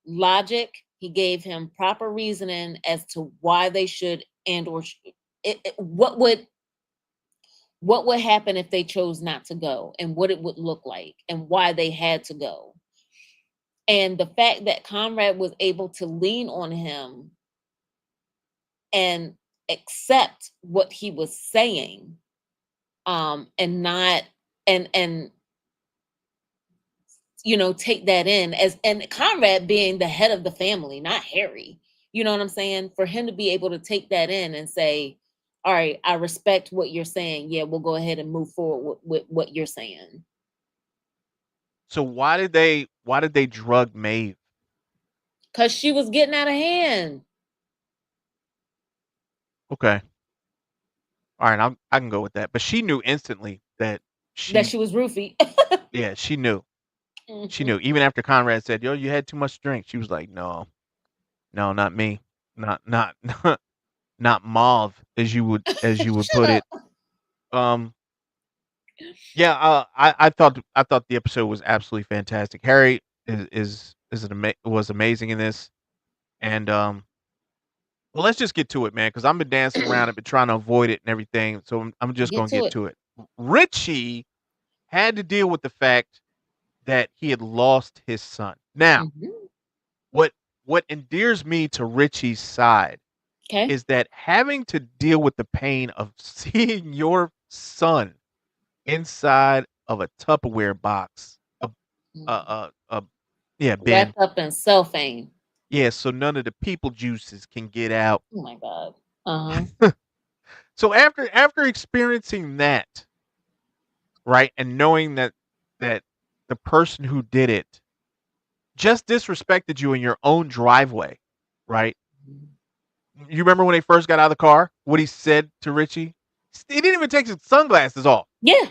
logic, he gave him proper reasoning as to why they should and or what would happen if they chose not to go and what it would look like and why they had to go. And the fact that Conrad was able to lean on him and accept what he was saying, and not and take that in, as and Conrad being the head of the family, not Harry. You know what I'm saying? For him to be able to take that in and say, all right, I respect what you're saying, yeah, we'll go ahead and move forward with what you're saying. So why did they drug Maeve? Because she was getting out of hand. Okay, all right, I can go with that. But she knew instantly that That she she was roofied. yeah she knew she Mhm. knew even after Conrad said, "Yo, you had too much drink." She was like, "No, no, not me, not not mauve as you would Shut put up. it." Um, yeah, I thought the episode was absolutely fantastic. Harry was amazing in this, and well, let's just get to it, man, because I've been dancing around it, been trying to avoid it and everything. So I'm just Get gonna to get it. to it. Richie had to deal with the fact that he had lost his son. Now, Hmm. what what endears me to Richie's side Okay. is that having to deal with the pain of seeing your son inside of a Tupperware box, a yeah, bin. Wrapped up in cellophane. Yeah, so none of the people juices can get out. Oh my God. Uh huh. So after experiencing that, right? And knowing that the person who did it just disrespected you in your own driveway, right? You remember when they first got out of the car? What he said to Richie? He didn't even take his sunglasses off. Yeah.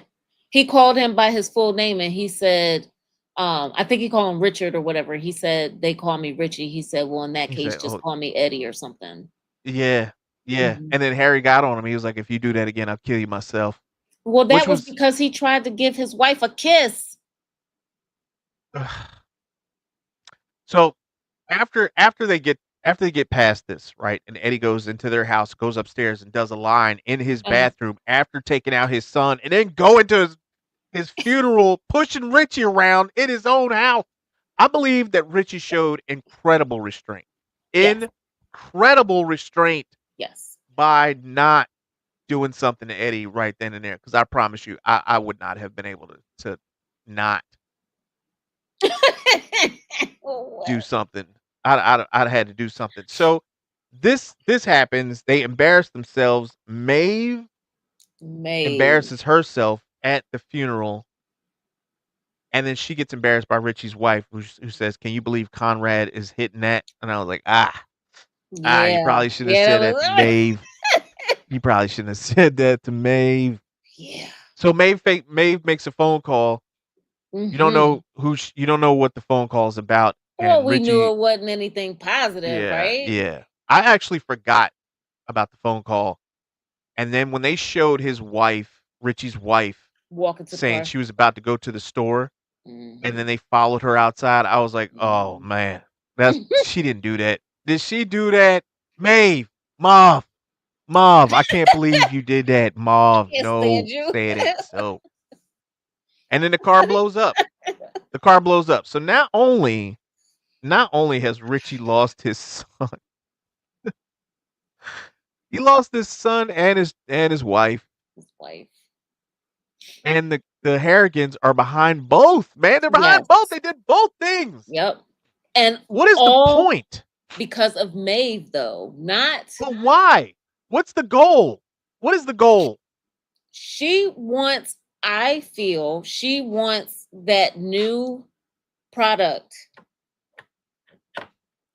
He called him by his full name and he said, I think he called him Richard or whatever. He said, they call me Richie. He said, well, in that He case, said, just "Oh, call me Eddie or something. yeah, yeah." Mhm. And then Harry got on him. He was like, "If you do that again, I'll kill you myself." Well, Which that was was because he tried to give his wife a kiss. so after they get past this, right? And Eddie goes into their house, goes upstairs, and does a line in his Uh, bathroom after taking out his son, and then go into his funeral, pushing Richie around in his own house. I believe that Richie showed incredible restraint. yes, Incredible restraint yes. by not doing something to Eddie right then and there. Because I promise you, I would not have been able to not do What? something. I'd had to do something. So this happens. They embarrass themselves. Maeve May. embarrasses herself at the funeral, and then she gets embarrassed by Richie's wife, who says, "Can you believe Conrad is hitting that?" And I was like, you Yeah. probably should have Yeah, that said that to was Maeve. You probably shouldn't have said that to Maeve. yeah. So Maeve makes a phone call. You don't Hmm. know you don't know what the phone call is about, Well, and we knew Richie, it wasn't anything positive, yeah, right? yeah. I actually forgot about the phone call, and then when they showed his wife, Richie's wife, Walking to the saying car. she was about to go to the store, and then Hmm. they followed her outside, I was like, "Oh Hmm. man, that's she didn't do that. Did she do that, Maeve, Mauve, Mauve? I can't believe you did that, Mauve. Can't stand No, you. say it ain't so." And then the car blows up. The car blows up. So not only has Richie lost his son, he lost his son and his wife, His wife. and the Harrigans are behind both. Man, they're behind both. Yes. They did both things. Yep. And What is the all point? because of Maeve, though. Not But why? What's the goal? What is the goal? she wants, I feel she wants that new product,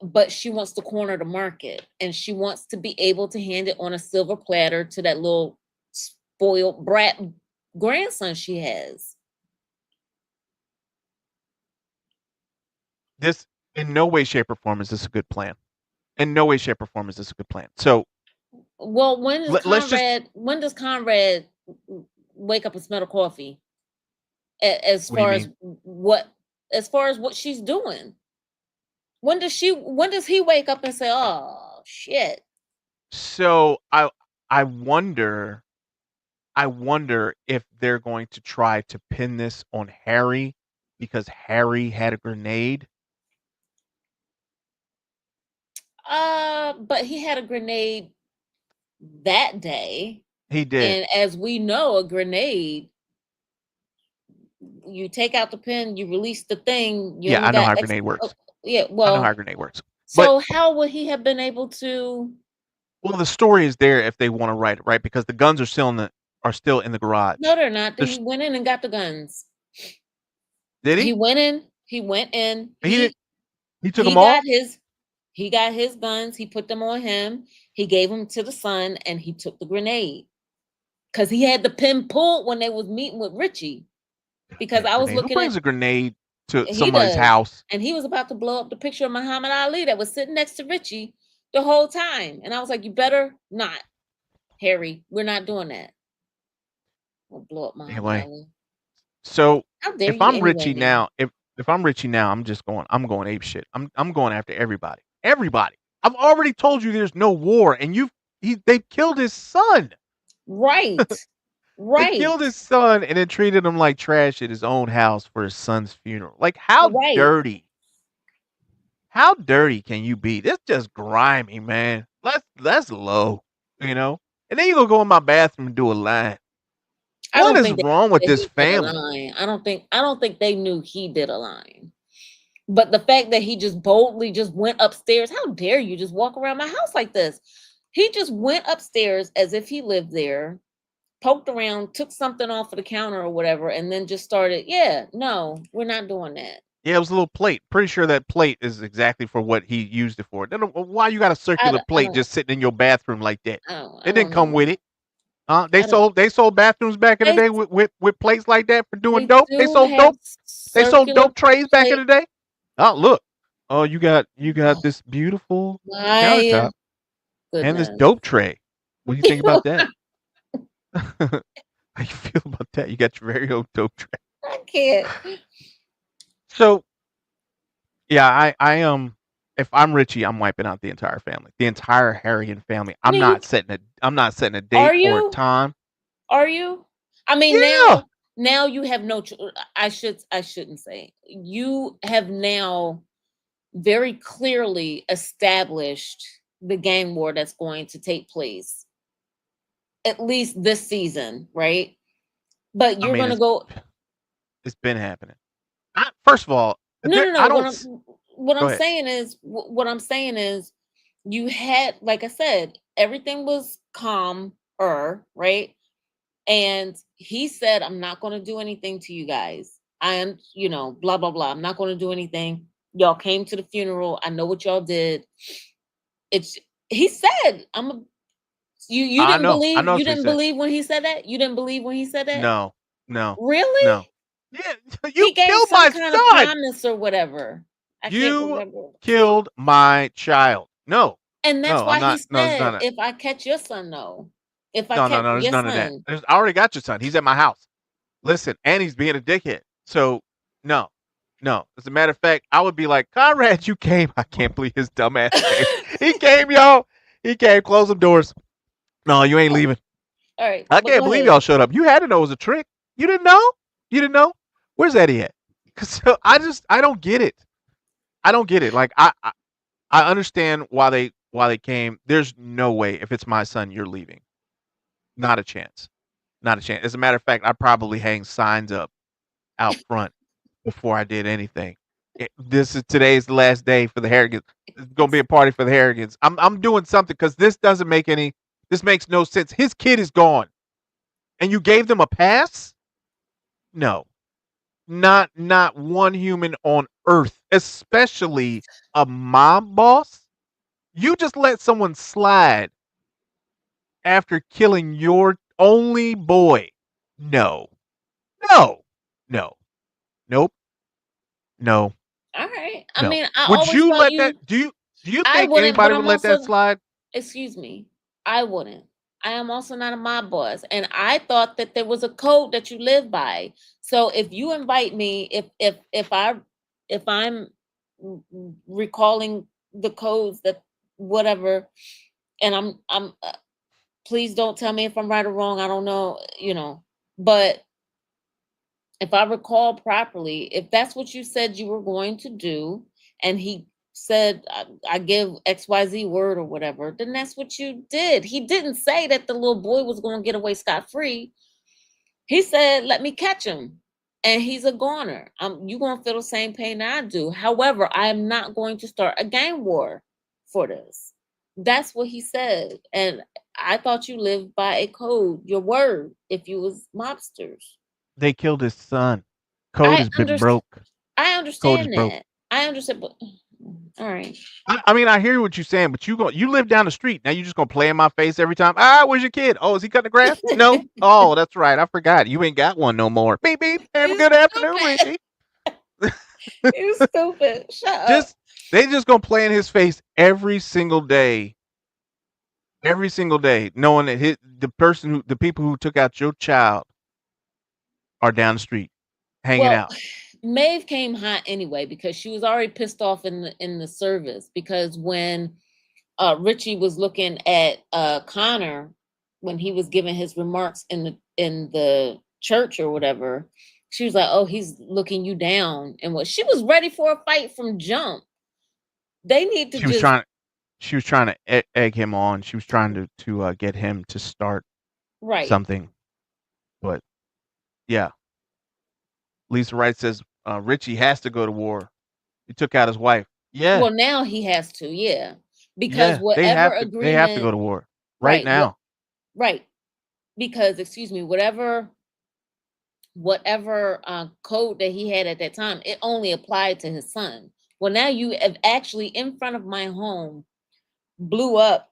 but she wants to corner the market and she wants to be able to hand it on a silver platter to that little spoiled brat grandson she has. This in no way, shape, or form is this a good plan. In no way, shape, or form is this a good plan. So Well, let's just. When does Conrad wake up and smell the coffee? As What do you far mean? what she's doing. When does he wake up and say, "Oh shit"? So I wonder I wonder if they're going to try to pin this on Harry because Harry had a grenade. But he had a grenade that day, He did. and as we know, a grenade, you take out the pin, you release the thing, you Yeah, only I know got how a X. grenade Oh, works. yeah, I know how well, a grenade works. But so how would he have been able to? well, the story is there if they want to write it, right? Because the guns are still in the No, garage. they're not. He There's went in and got the guns. Did He he? went in. He went in. He did. He took He them got all. his he got his guns. He put them on him. He gave them to the son, and he took the grenade because he had the pin pulled when they was meeting with Richie. Because Damn I was grenade. Who looking at brings a grenade to he somebody's does, house? and he was about to blow up the picture of Muhammad Ali that was sitting next to Richie the whole time, and I was like, "You better not, Harry. We're not doing that. We'll blow up Muhammad Anyway, Ali. so How dare if you I'm anyway, Richie man? now, if I'm Richie now, I'm going ape shit. I'm going after everybody. Everybody. I've already told you there's no war, and they killed his son. Right, They right, killed his son and then treated him like trash at his own house for his son's funeral. Like how right. dirty? How dirty can you be? This just grimy, man. That's low, you know. And then you gonna go in my bathroom and do a line. I What don't is think they wrong knew with that this he did a family? line. I don't think they knew he did a line. But the fact that he just boldly just went upstairs, how dare you just walk around my house like this? He just went upstairs as if he lived there, poked around, took something off of the counter or whatever, and then just started. Yeah, no, we're not doing that. Yeah, it was a little plate. Pretty sure that plate is exactly for what he used it for. Then why you got a circular I plate don't just sitting in your bathroom like that? I It didn't don't come know. with it. They I don't. sold bathrooms back in the They day with plates like that for doing they dope. They do sold have dope. They sold circular dope trays back in plate. the day. Oh look. Oh, you got this beautiful My countertop and this goodness. dope tray. What do you think about that? How you feel about that? You got your very own dope tray. I can't. So yeah, if I'm Richie, I'm wiping out the entire family, the entire Harrigan family. I mean, I'm not setting a are date or a you? time. Are you? I mean, Yeah. now you have no. I shouldn't say you have now very clearly established the gang war that's going to take place at least this season, right? But I you're mean, gonna go. it's been happening. First of all, No, no, no. I don't. Go ahead. What I'm saying is you had, like I said, everything was calm, right? And he said, I'm not going to do anything to you guys. I am, blah, blah, blah. I'm not going to do anything. Y'all came to the funeral. I know what y'all did. It's, he said, you I didn't know. I believe, know you what you didn't said. believe when he said that? You didn't believe when he said that? No, no, Really? no. Yeah, you He gave killed some my kind of son. promise or whatever. I can't You remember. See? killed my child. No, And that's no, I'm why he not. No, it's said, not. if I catch your son, no. If I No, no, catch no. There's your none of that. son. I already got your son. He's at my house. Listen, and he's being a dickhead. So, no, no. As a matter of fact, I would be like, Conrad, you came. I can't believe his dumbass came. He came, y'all. He came. Close them doors. No, you ain't All leaving. right, I but can't go believe ahead. y'all showed up. You had to know it was a trick. You didn't know? You didn't know? Where's Eddie at? So I don't get it. I don't get it. Like I understand why they came. There's no way if it's my son you're leaving. Not a chance. Not a chance. As a matter of fact, I probably hang signs up out front before I did anything. Today's the last day for the Harrogans. It's gonna be a party for the Harrogans. I'm doing something because this makes no sense. His kid is gone, and you gave them a pass? No, not one human on earth, especially a mob boss. You just let someone slide after killing your only boy. No, no, no, nope, no, All right. I no. mean, I Would always you thought let that? you Do you I think wouldn't, but anybody I'm would let that also, slide? excuse me, I wouldn't. I am also not a mob boss, and I thought that there was a code that you live by. So if you invite me, if I'm recalling the codes that whatever, and I'm please don't tell me if I'm right or wrong. I don't know, but if I recall properly, if that's what you said you were going to do, and he said, I give XYZ word or whatever, then that's what you did. He didn't say that the little boy was going to get away scot free. He said, let me catch him. And he's a goner. You going to feel the same pain I do. However, I am not going to start a gang war for this. That's what he said. And I thought you lived by a code, your word, if you was mobsters. They killed his son. Code I has been understand. broke. I Code is understand broke. that. I understand, but all right. I mean, I hear what you're saying, but you live down the street. Now you just gonna play in my face every time. Where's your kid? Oh, is he cutting the grass? No. Oh, that's right. I forgot. You ain't got one no more. Beep beep. Have a You good afternoon, stupid. Richie. You stupid. Shut up. Just they just gonna play in his face every single day. Every single day, knowing that the people who took out your child are down the street hanging Well, out. Maeve came hot anyway because she was already pissed off in the service, because when Richie was looking at Connor when he was giving his remarks in the church or whatever, she was like, "Oh, he's looking you down," and what, she was ready for a fight from jump. They need to She was just, trying. She was trying to egg him on. She was trying to get him to start right. something. But yeah, Lisa Wright says Richie has to go to war. He took out his wife. Yeah, Well, now he has to, yeah, because yeah. They whatever have to. They have to agreement, go to war right right, what, now. right, because excuse me, whatever code that he had at that time, it only applied to his son. Well, now you have actually in front of my home blew up,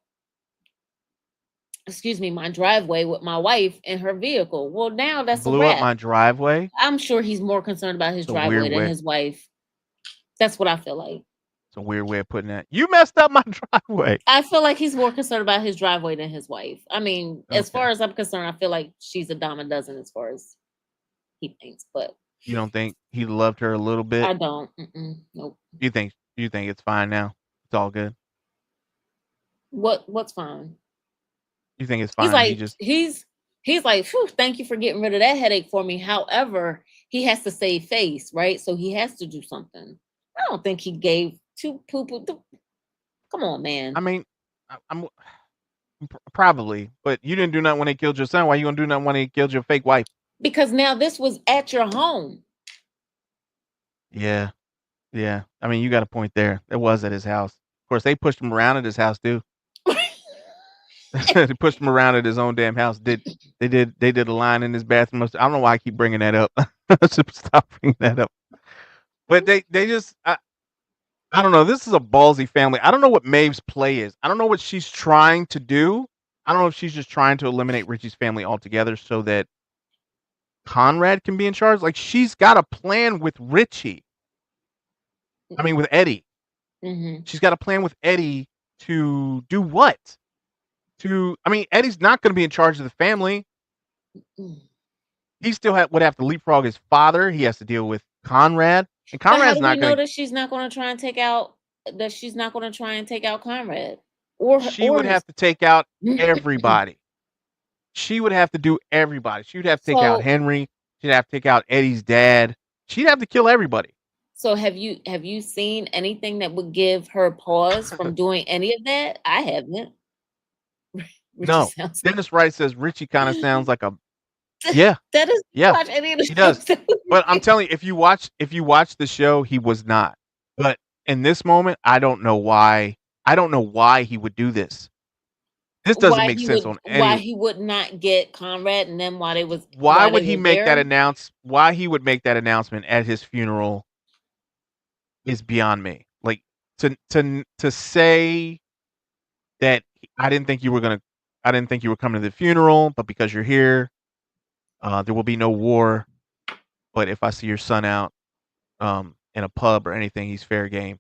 excuse me, my driveway with my wife in her vehicle. Well, now that's a Blew up wrap. my driveway. I'm sure he's more concerned about his It's a weird driveway than way. his wife. That's what I feel like. It's a weird way of putting that. You messed up my driveway. I feel like he's more concerned about his driveway than his wife. I mean, as Okay. far as I'm concerned, I feel like she's a dime a dozen as far as he thinks, but You don't think he loved her a little bit? I don't. Nope. You think it's fine now? It's all good. What's fine? You think it's He's fine? He like just he's like, "Phew, thank you for getting rid of that headache for me." However, he has to save face, right? So he has to do something. I don't think he gave two poo poo. Come on, man. I mean, I'm probably, but you didn't do nothing when they killed your son. Why you gonna do nothing when they killed your fake wife? Because now this was at your home. Yeah, yeah. I mean, you got a point there. It was at his house. Of course, they pushed him around at his house too. They pushed him around at his own damn house. They did a line in his bathroom. I don't know why I keep bringing that up. I should stop bringing that up. But they just I don't know. This is a ballsy family. I don't know what Maeve's play is. I don't know what she's trying to do. I don't know if she's just trying to eliminate Richie's family altogether so that Conrad can be in charge. Like she's got a plan with Richie. I mean, with Eddie. Mm-hmm. She's got a plan with Eddie to do what? I mean, Eddie's not going to be in charge of the family. He still would have to leapfrog his father. He has to deal with Conrad, and But how Conrad's do we not know going to. that she's not going to try and take out Conrad or She would his? have to take out everybody. She would have to do everybody. She would have to take out So Henry. She'd have to take out Eddie's dad. She'd have to kill everybody. so have you seen anything that would give her pause from doing any of that? I haven't. Richie No. sounds Dennis Wright says Richie kind of sounds like a yeah, that is yeah, watch any of the he does. shows. But I'm telling you, if you watch the show, he was not. But in this moment, I don't know why. I don't know why he would do this. This doesn't make sense on why any. he would not get Conrad and then Why while would they he were make that there. Why he would make that announcement at his funeral is beyond me. Like to say that I didn't think you were coming to the funeral, but because you're here, there will be no war. But if I see your son out in a pub or anything, he's fair game.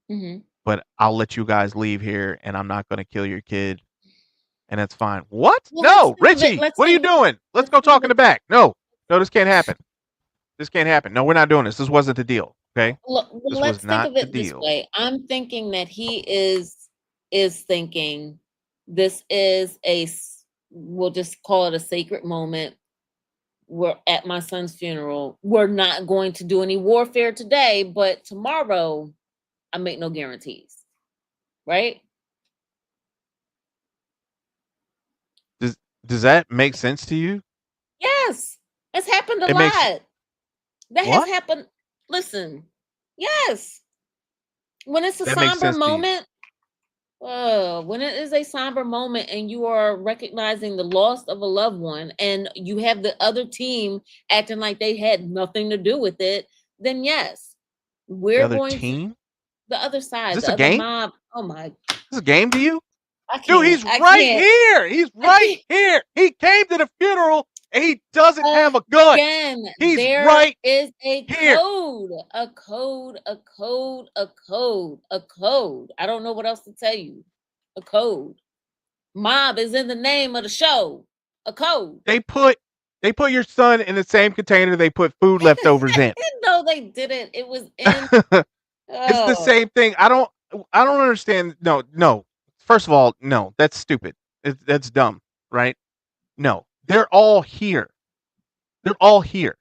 Mm-hmm. But I'll let you guys leave here, and I'm not going to kill your kid, and that's fine. What? Well, No, Richie, what are you doing? Let's go talk in the back. No, this can't happen. This can't happen. No, we're not doing this. This wasn't the deal. Okay, this was let's think not of the it this deal. way. I'm thinking that he is thinking this is we'll just call it a sacred moment. We're at my son's funeral. We're not going to do any warfare today, but tomorrow I make no guarantees. Right? Does that make sense to you? Yes. It's happened a It makes lot. That has what? happened. Listen. Yes. When it's a That makes somber sense to you. moment, when it is a somber moment and you are recognizing the loss of a loved one and you have the other team acting like they had nothing to do with it, then yes, The we're other going to team? the other Is side, this the a other game? mob. Oh my, Is this a game to you? I Dude, can't. he's I right can't. here. He's I right can't. here. He came to the funeral and he doesn't have a gun. Again, He's there right is a here. code, a code, a code, a code, a code. I don't know what else to tell you. A code. Mob is in the name of the show. A code. They put your son in the same container they put food leftovers in. No, they didn't. It was in. It's the same thing. I don't understand. No. First of all, no, that's stupid. That's dumb, right? No. They're all here. They're all here.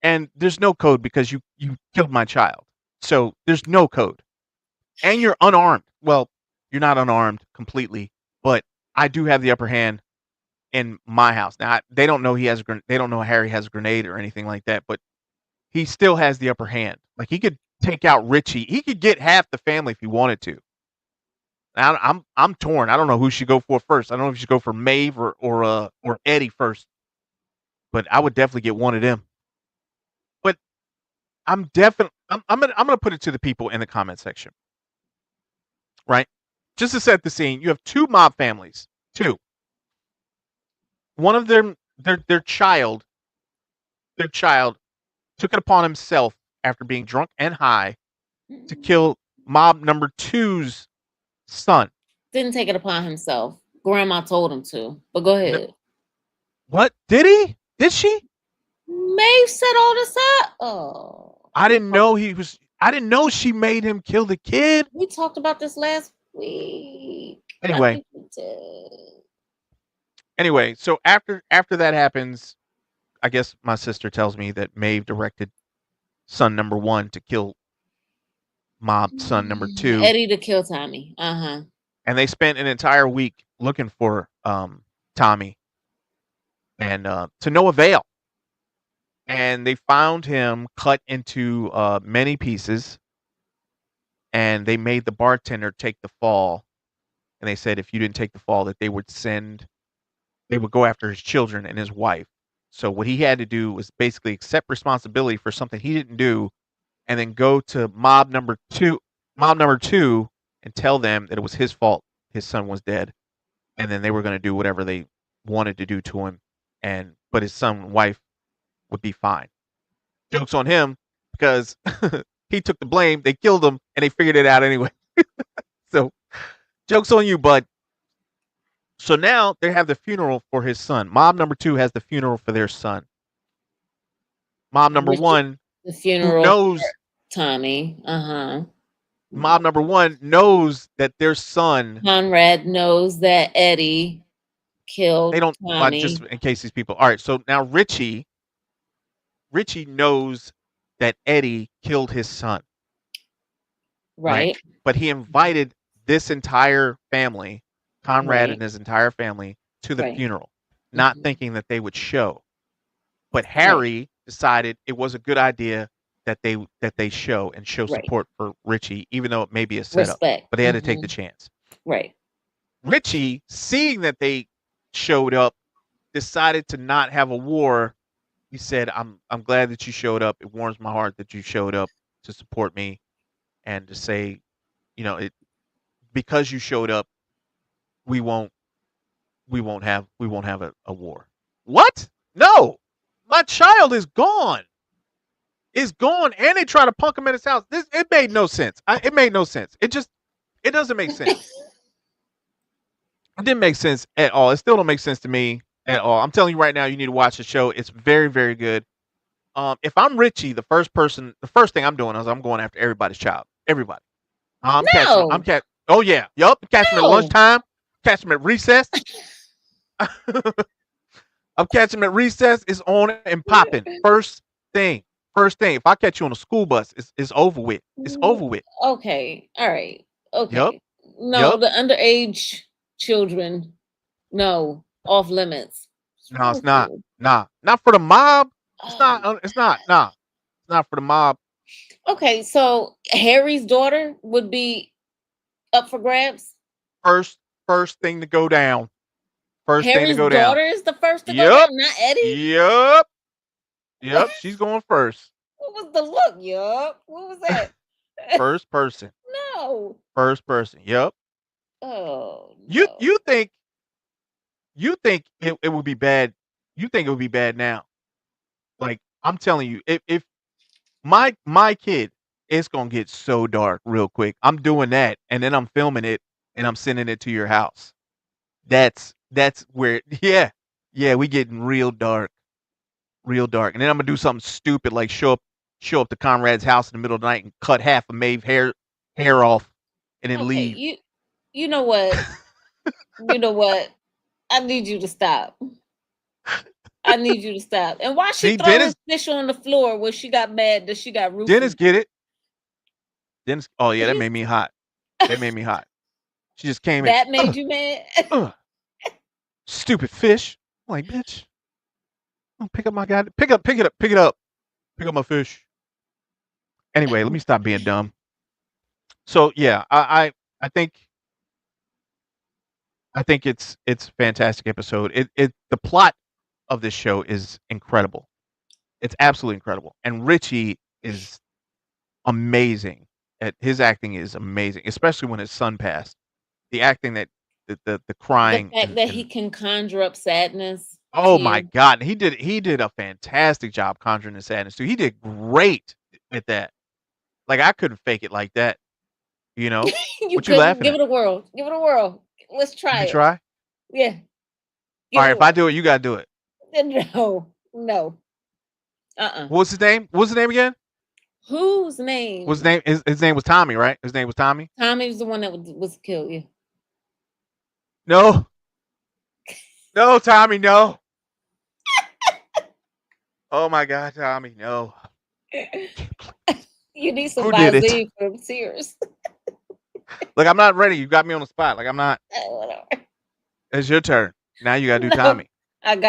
And there's no code because you killed my child. So there's no code. And you're unarmed. Well, you're not unarmed completely, but I do have the upper hand in my house. Now they don't know they don't know Harry has a grenade or anything like that, but he still has the upper hand. Like he could take out Richie. He could get half the family if he wanted to. I'm torn. I don't know who should go for first. I don't know if you should go for Maeve or Eddie first, but I would definitely get one of them. But I'm gonna put it to the people in the comment section, right? Just to set the scene, you have two mob families. Two. One of them, their child took it upon himself after being drunk and high to kill mob number two's son. Didn't take it upon himself. Grandma told him to. But go ahead. What? Did he? Did she? Maeve said all this up. Oh. I didn't know he was. I didn't know she made him kill the kid. We talked about this last week. Anyway. Anyway, so after that happens, I guess my sister tells me that Maeve directed son number one to kill mob son number two. Eddie to kill Tommy. Uh-huh. And they spent an entire week looking for Tommy, and to no avail. And they found him cut into many pieces, and they made the bartender take the fall. And they said if you didn't take the fall, that they would go after his children and his wife. So what he had to do was basically accept responsibility for something he didn't do, and then go to mob number two, and tell them that it was his fault. His son was dead, and then they were going to do whatever they wanted to do to him, but his son and wife would be fine. Joke's on him because he took the blame. They killed him, and they figured it out anyway. So, joke's on you, bud. So now they have the funeral for his son. Mob number two has the funeral for their son. Mob number one, the funeral knows Tommy. Mob number one knows that their son Conrad knows that Eddie killed. They don't Tommy. just in case these people. All right, so now Richie knows that Eddie killed his son. Right. But he invited this entire family, Conrad and his entire family, to the funeral, not thinking that they would show. But Harry decided it was a good idea that they show support for Richie, even though it may be a setup. Respect. But they had to take the chance. Right. Richie, seeing that they showed up, decided to not have a war. He said, I'm glad that you showed up. It warms my heart that you showed up to support me and to say, because you showed up, we won't have a war. What? No. My child is gone. And they try to punk him at his house. It made no sense. It made no sense. It doesn't make sense. It didn't make sense at all. It still don't make sense to me at all. I'm telling you right now, you need to watch the show. It's very, very good. If I'm Richie, the first thing I'm doing is I'm going after everybody's child. Everybody. I'm catching. Oh yeah. Yup. Catching them at lunchtime. Catching them at recess. I'm catching them at recess. It's on and popping. First thing. If I catch you on a school bus, it's over with. It's over with. Okay. All right. Okay. Yep. No, the underage children, no, off limits. No, it's not. Nah, not for the mob. It's not. It's not. Nah, it's not for the mob. Okay, so Harry's daughter would be up for grabs. First thing to go down. Harry's daughter is the first to go down, not Eddie. Yep. She's going first. What was the look? Yup. What was that? First person. No. First person. Yep. Oh. No. You think it would be bad? You think it would be bad now? Like I'm telling you, if my kid, it's gonna get so dark real quick. I'm doing that, and then I'm filming it, and I'm sending it to your house. That's where, yeah, we getting real dark, and then I'm gonna do something stupid like show up to Conrad's house in the middle of the night and cut half of Maeve's hair off, and then leave. You know what? You know what? I need you to stop. And why she throwing fish on the floor when she got mad that she got roofed? Dennis get it. Dennis, oh yeah, that made me hot. She just came in. That made you mad? Stupid fish. I'm like, bitch. Pick up my guy. Pick it up. Pick up my fish. Anyway, let me stop being dumb. So yeah, I think I think it's a fantastic episode. The plot of this show is incredible. It's absolutely incredible, and Richie is amazing. His acting is amazing, especially when his son passed. The acting that the The crying fact that he and can conjure up sadness oh too. my god, he did a fantastic job conjuring the sadness too. He did great at that. Like I couldn't fake it like that. You know You what you couldn't laughing give at? it a whirl. Give it a whirl. Let's Would try you it. try? Yeah, All give right, it a if I whirl. do it, you gotta do it. No, no. Uh-uh. What's his name? What's his name again? Whose What's his name? name? His name was Tommy, right? His name was Tommy. Tommy was the one that was killed. Yeah. No, no, Tommy, no. Oh my God, Tommy, no. You need some Who did it? Visine for them tears. Look, I'm not ready. You got me on the spot. Like I'm not. Whatever. It's your turn. Now you gotta do No, Tommy. I've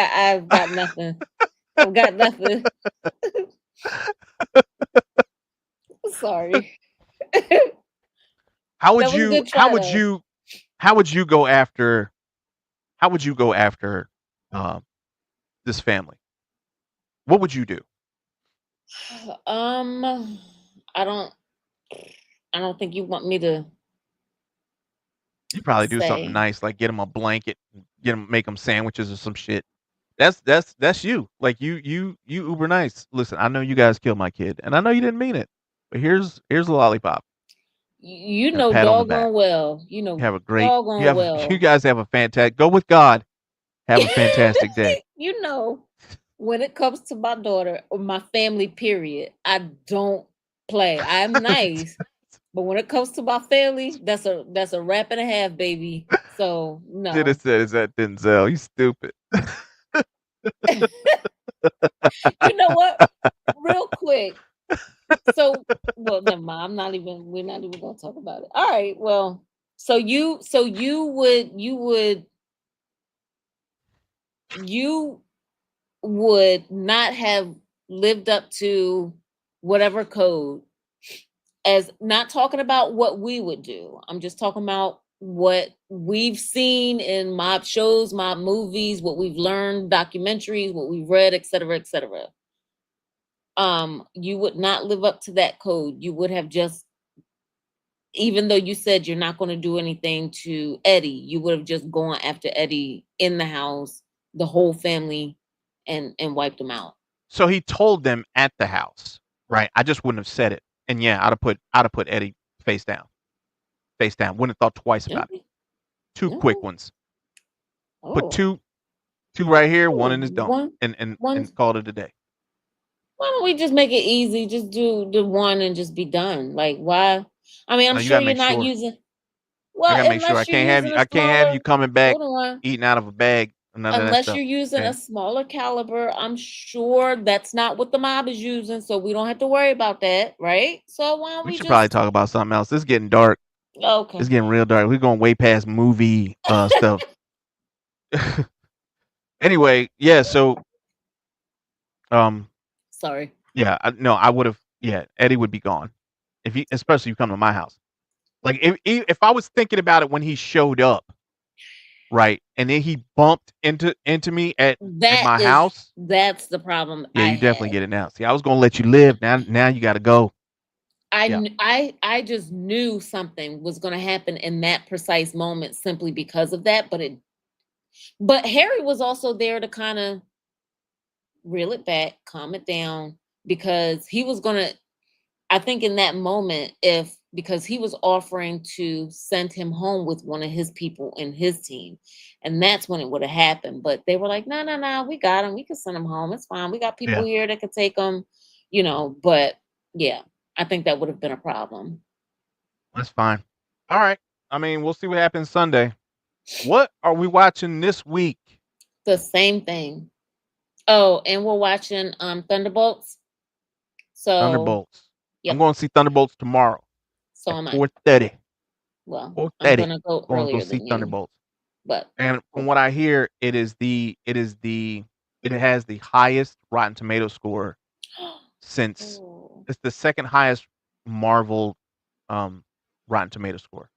got nothing. I've got nothing. Sorry. How would That was a you? good How try would though. you? How would you go after? How would you go after this family? What would you do? Um, I don't. I don't think you want me to You probably do something say. nice, like get him a blanket, make him sandwiches or some shit. That's you. Like you uber nice. Listen, I know you guys killed my kid, and I know you didn't mean it, but here's a lollipop You and a know pat on the back. doggone well. You know Have a great. doggone You well. guys have a fantastic. Go with God. Have a fantastic day. You know, when it comes to my daughter or my family, period, I don't play. I'm nice, but when it comes to my family, that's a rap and a half, baby. So Should have no. said, "Is that Denzel? You stupid." You know what? Real quick. So well, never mind. We're not even gonna talk about it. All right. Well, you would not have lived up to whatever code, as not talking about what we would do. I'm just talking about what we've seen in mob shows, mob movies, what we've learned, documentaries, what we've read, etc., etc. You would not live up to that code. You would have just, even though you said you're not going to do anything to Eddie, you would have just gone after Eddie in the house, the whole family, and wiped them out. So he told them at the house, right? I just wouldn't have said it, and yeah, I'd have put Eddie face down, face down. Wouldn't have thought twice about it. Okay. Two quick Okay. ones. Put Oh, two right here, one oh, in his dome, one, one. and called it a day. Why don't we just make it easy? Just do the one and just be done. Like why? I mean, I'm Now you sure gotta you're make not sure. using. I gotta Well, make sure. unless you're using a I can't have smaller. you coming back Hold on. eating out of a bag or none of that Unless stuff. you're using a Okay. smaller caliber, I'm sure that's not what the mob is using, so we don't have to worry about that, right? So why don't We we should probably just talk about something else. It's getting dark. It's okay. getting real dark. We're going way past movie stuff. Anyway, yeah. So um, Sorry. yeah. No, I would have. Yeah, Eddie would be gone if he, especially if you come to my house. Like if I was thinking about it when he showed up, right, and then he bumped into me at my house. That's the problem Yeah, I you definitely had. get it now. See, I was gonna let you live. Now you got to go. Yeah, I just knew something was going to happen in that precise moment simply because of that, but Harry was also there to kind of reel it back, calm it down, because he was going to, I think in that moment, if because he was offering to send him home with one of his people in his team, and that's when it would have happened. But they were like, no, no, no, we got him. We can send him home. It's fine. We got people yeah, here that could take him, But yeah, I think that would have been a problem. that's fine. All right. I mean, we'll see what happens Sunday. What are we watching this week? The same thing. Oh, and we're watching Thunderbolts. So Thunderbolts. I'm yep. going to see Thunderbolts tomorrow So at am I. 4:30. Well, I'm 4:30. gonna go Going to go earlier see than you, Thunderbolts. but And from oh, what I hear, it has the highest Rotten Tomato score since oh, it's the second highest Marvel um Rotten Tomato score.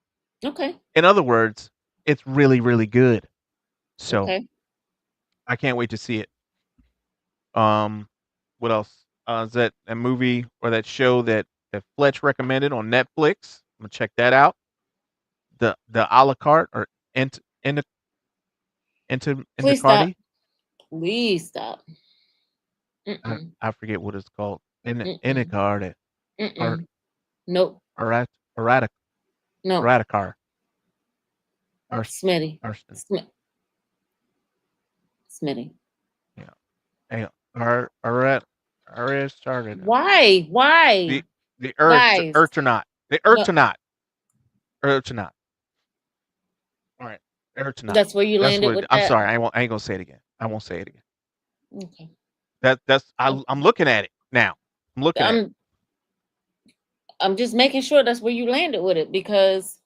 okay. In other words, it's really, really good. So Okay. I can't wait to see it. What else? Is that a movie or that show that Fletch recommended on Netflix? I'm gonna check that out. The a la carte or into into Please stop. Cardi. Please stop. Mm-mm. I forget what it's called. In Mm-mm. Cardi or Mm-mm. Nope. Erat Erratic No. Eraticar or Smitty. Arston. Sm- Smitty. Yeah. Hang on. Erat started Why? Why? the Guys. Urtonaut. The No. Urtonaut. Urtonaut. All right. Urtonaut. That's where you That's landed what with I'm that? sorry. I ain't gonna say it again. I won't say it again. Okay. I'm looking at it now. I'm looking at it. I'm I'm just making sure that's where you landed with it because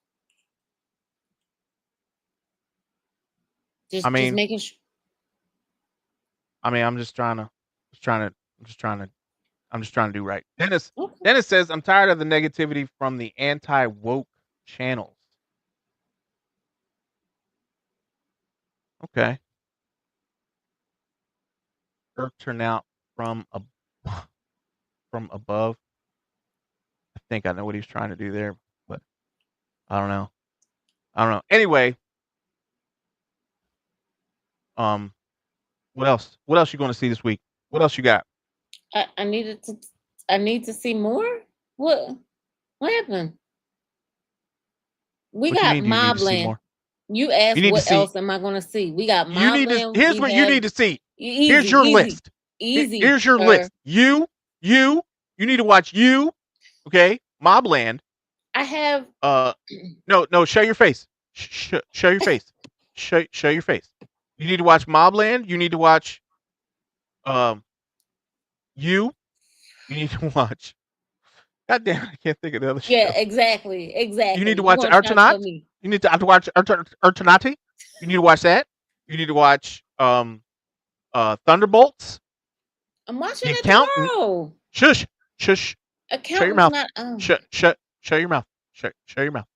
I just mean, making sure. I'm just trying to, just trying to, I'm just trying to, I'm just trying to do right. Okay. Dennis says, I'm tired of the negativity from the anti woke channels. Okay. Earth turnout from from above. I think I know what he's trying to do there, but I don't know. I don't know. Anyway, um, what else? What else you going to see this week? What else you got? I needed to I need to see more? What happened? We What you got mean? Do you need to see Mobland. more? You You asked need to what see. else am I gonna see? We got You need to. Mobland, Here's we what you have need to see. easy, Here's your easy, list. easy, Here's your sir. list. You need to watch you. Okay, Mobland. I have No. Show your face. Show your face. Show your face. You need to watch Mobland. You need to watch um you. You need to watch. God damn, I can't think of the other yeah, show. exactly. You need Exactly. to You're watch gonna try to Artonaut. tell me. You need to have to watch Artonati. You need to watch that. You need to watch Thunderbolts. I'm watching The it Accountant. tomorrow. Shush. Shush. Shut your Accountant's mouth. not Shut your mouth. Shut your mouth.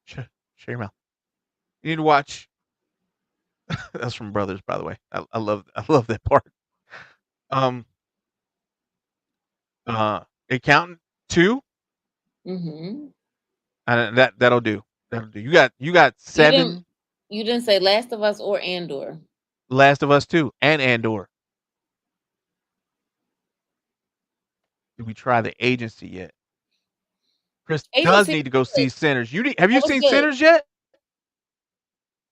Shut your mouth. You need to watch. That's from Brothers, by the way. I love that part. Um, Accountant 2, mm-hmm. and that'll do. That'll do. You got You didn't 7 you didn't say Last of Us or Andor. Last of Us 2 and Andor. Did we try The Agency yet? Chris does Agency need to go was good. see Sinners. Have you That was seen good. Sinners yet?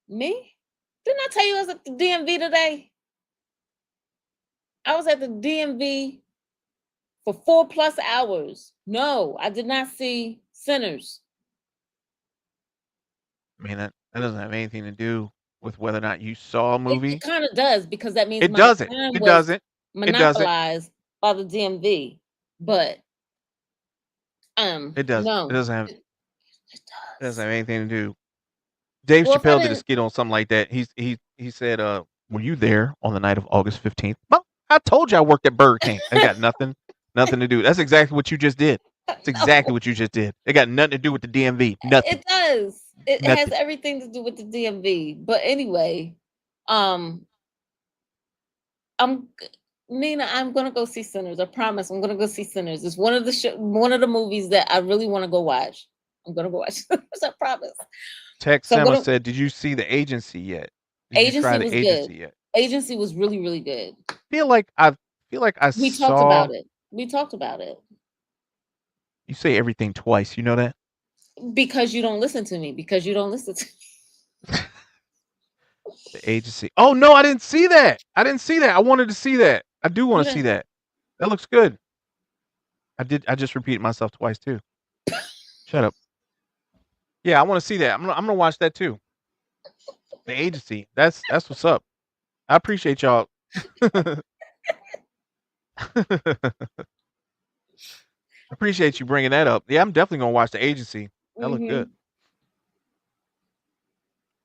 Me? Didn't I tell you I was at the DMV today? I was at the DMV for 4+ hours. No, I did not see Sinners. I mean, that doesn't have anything to do with whether or not you saw a It movie. kind of does because that means It my doesn't. time It was doesn't. It doesn't. monopolized by the DMV. But It doesn't. no, it It doesn't does. have anything to do. Dave Well, if I Chappelle did a didn't, skit on something like that. He said, "Were you there on the night of August 15th?" Well, I told you I worked at Burger King. It got nothing to do. That's exactly what you just did. It's exactly no, what you just did. It got nothing to do with the DMV. Nothing. it does. It has Nothing. everything to do with the DMV. But anyway, um, I'm Nina. I'm gonna go see Sinners. I promise. I'm gonna go see Sinners. It's one of the movies that I really want to go watch. I'm gonna go watch Sinners. I promise. Tex So I'm Sema gonna. said, "Did you see The Agency yet? Did you try Agency The was good. Agency yet?" Agency was really really good. I feel like I We talked saw about it. We talked about it you say everything twice. You know that? because you don't listen to me. Because you don't listen to me. The Agency. Oh no, I didn't see that. I didn't see that. I wanted to see that. I do You want to see didn't. that. That looks good. I did. I just repeated myself twice too. Shut up. Yeah, I want to see that. I'm gonna watch that too. The Agency. That's what's up. I appreciate y'all. Appreciate you bringing that up. Yeah, I'm definitely gonna watch The Agency. That looked good.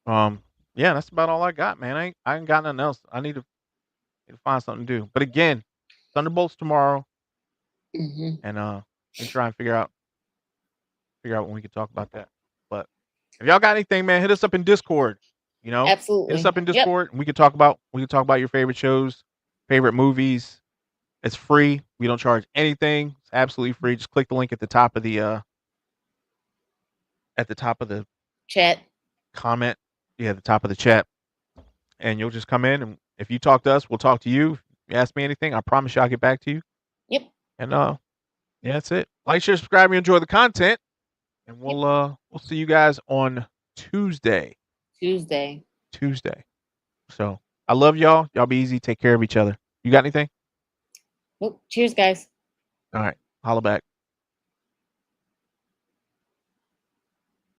Hmm. Um, yeah, that's about all I got, man. I ain't got nothing else. I need to find something to do. But again, Thunderbolts tomorrow, Hmm. and try and figure out when we can talk about that. But If y'all got anything, man, hit us up in Discord. You know, hit us Absolutely. up in Yep. Discord, and we can talk about your favorite shows, favorite movies. It's free. We don't charge anything. It's absolutely free. Just click the link at the top of the Chat. comment. Yeah, the top of the chat, and you'll just come in, and if you talk to us, we'll talk to you. If you ask me anything, I promise you I'll get back to you. Yep. And yeah, that's it. Like, share, subscribe, and enjoy the content. And we'll see you guys on Tuesday. Tuesday. So I love y'all. Y'all be easy. Take care of each other. You got anything? Nope. Cheers, guys. All right. Holla back.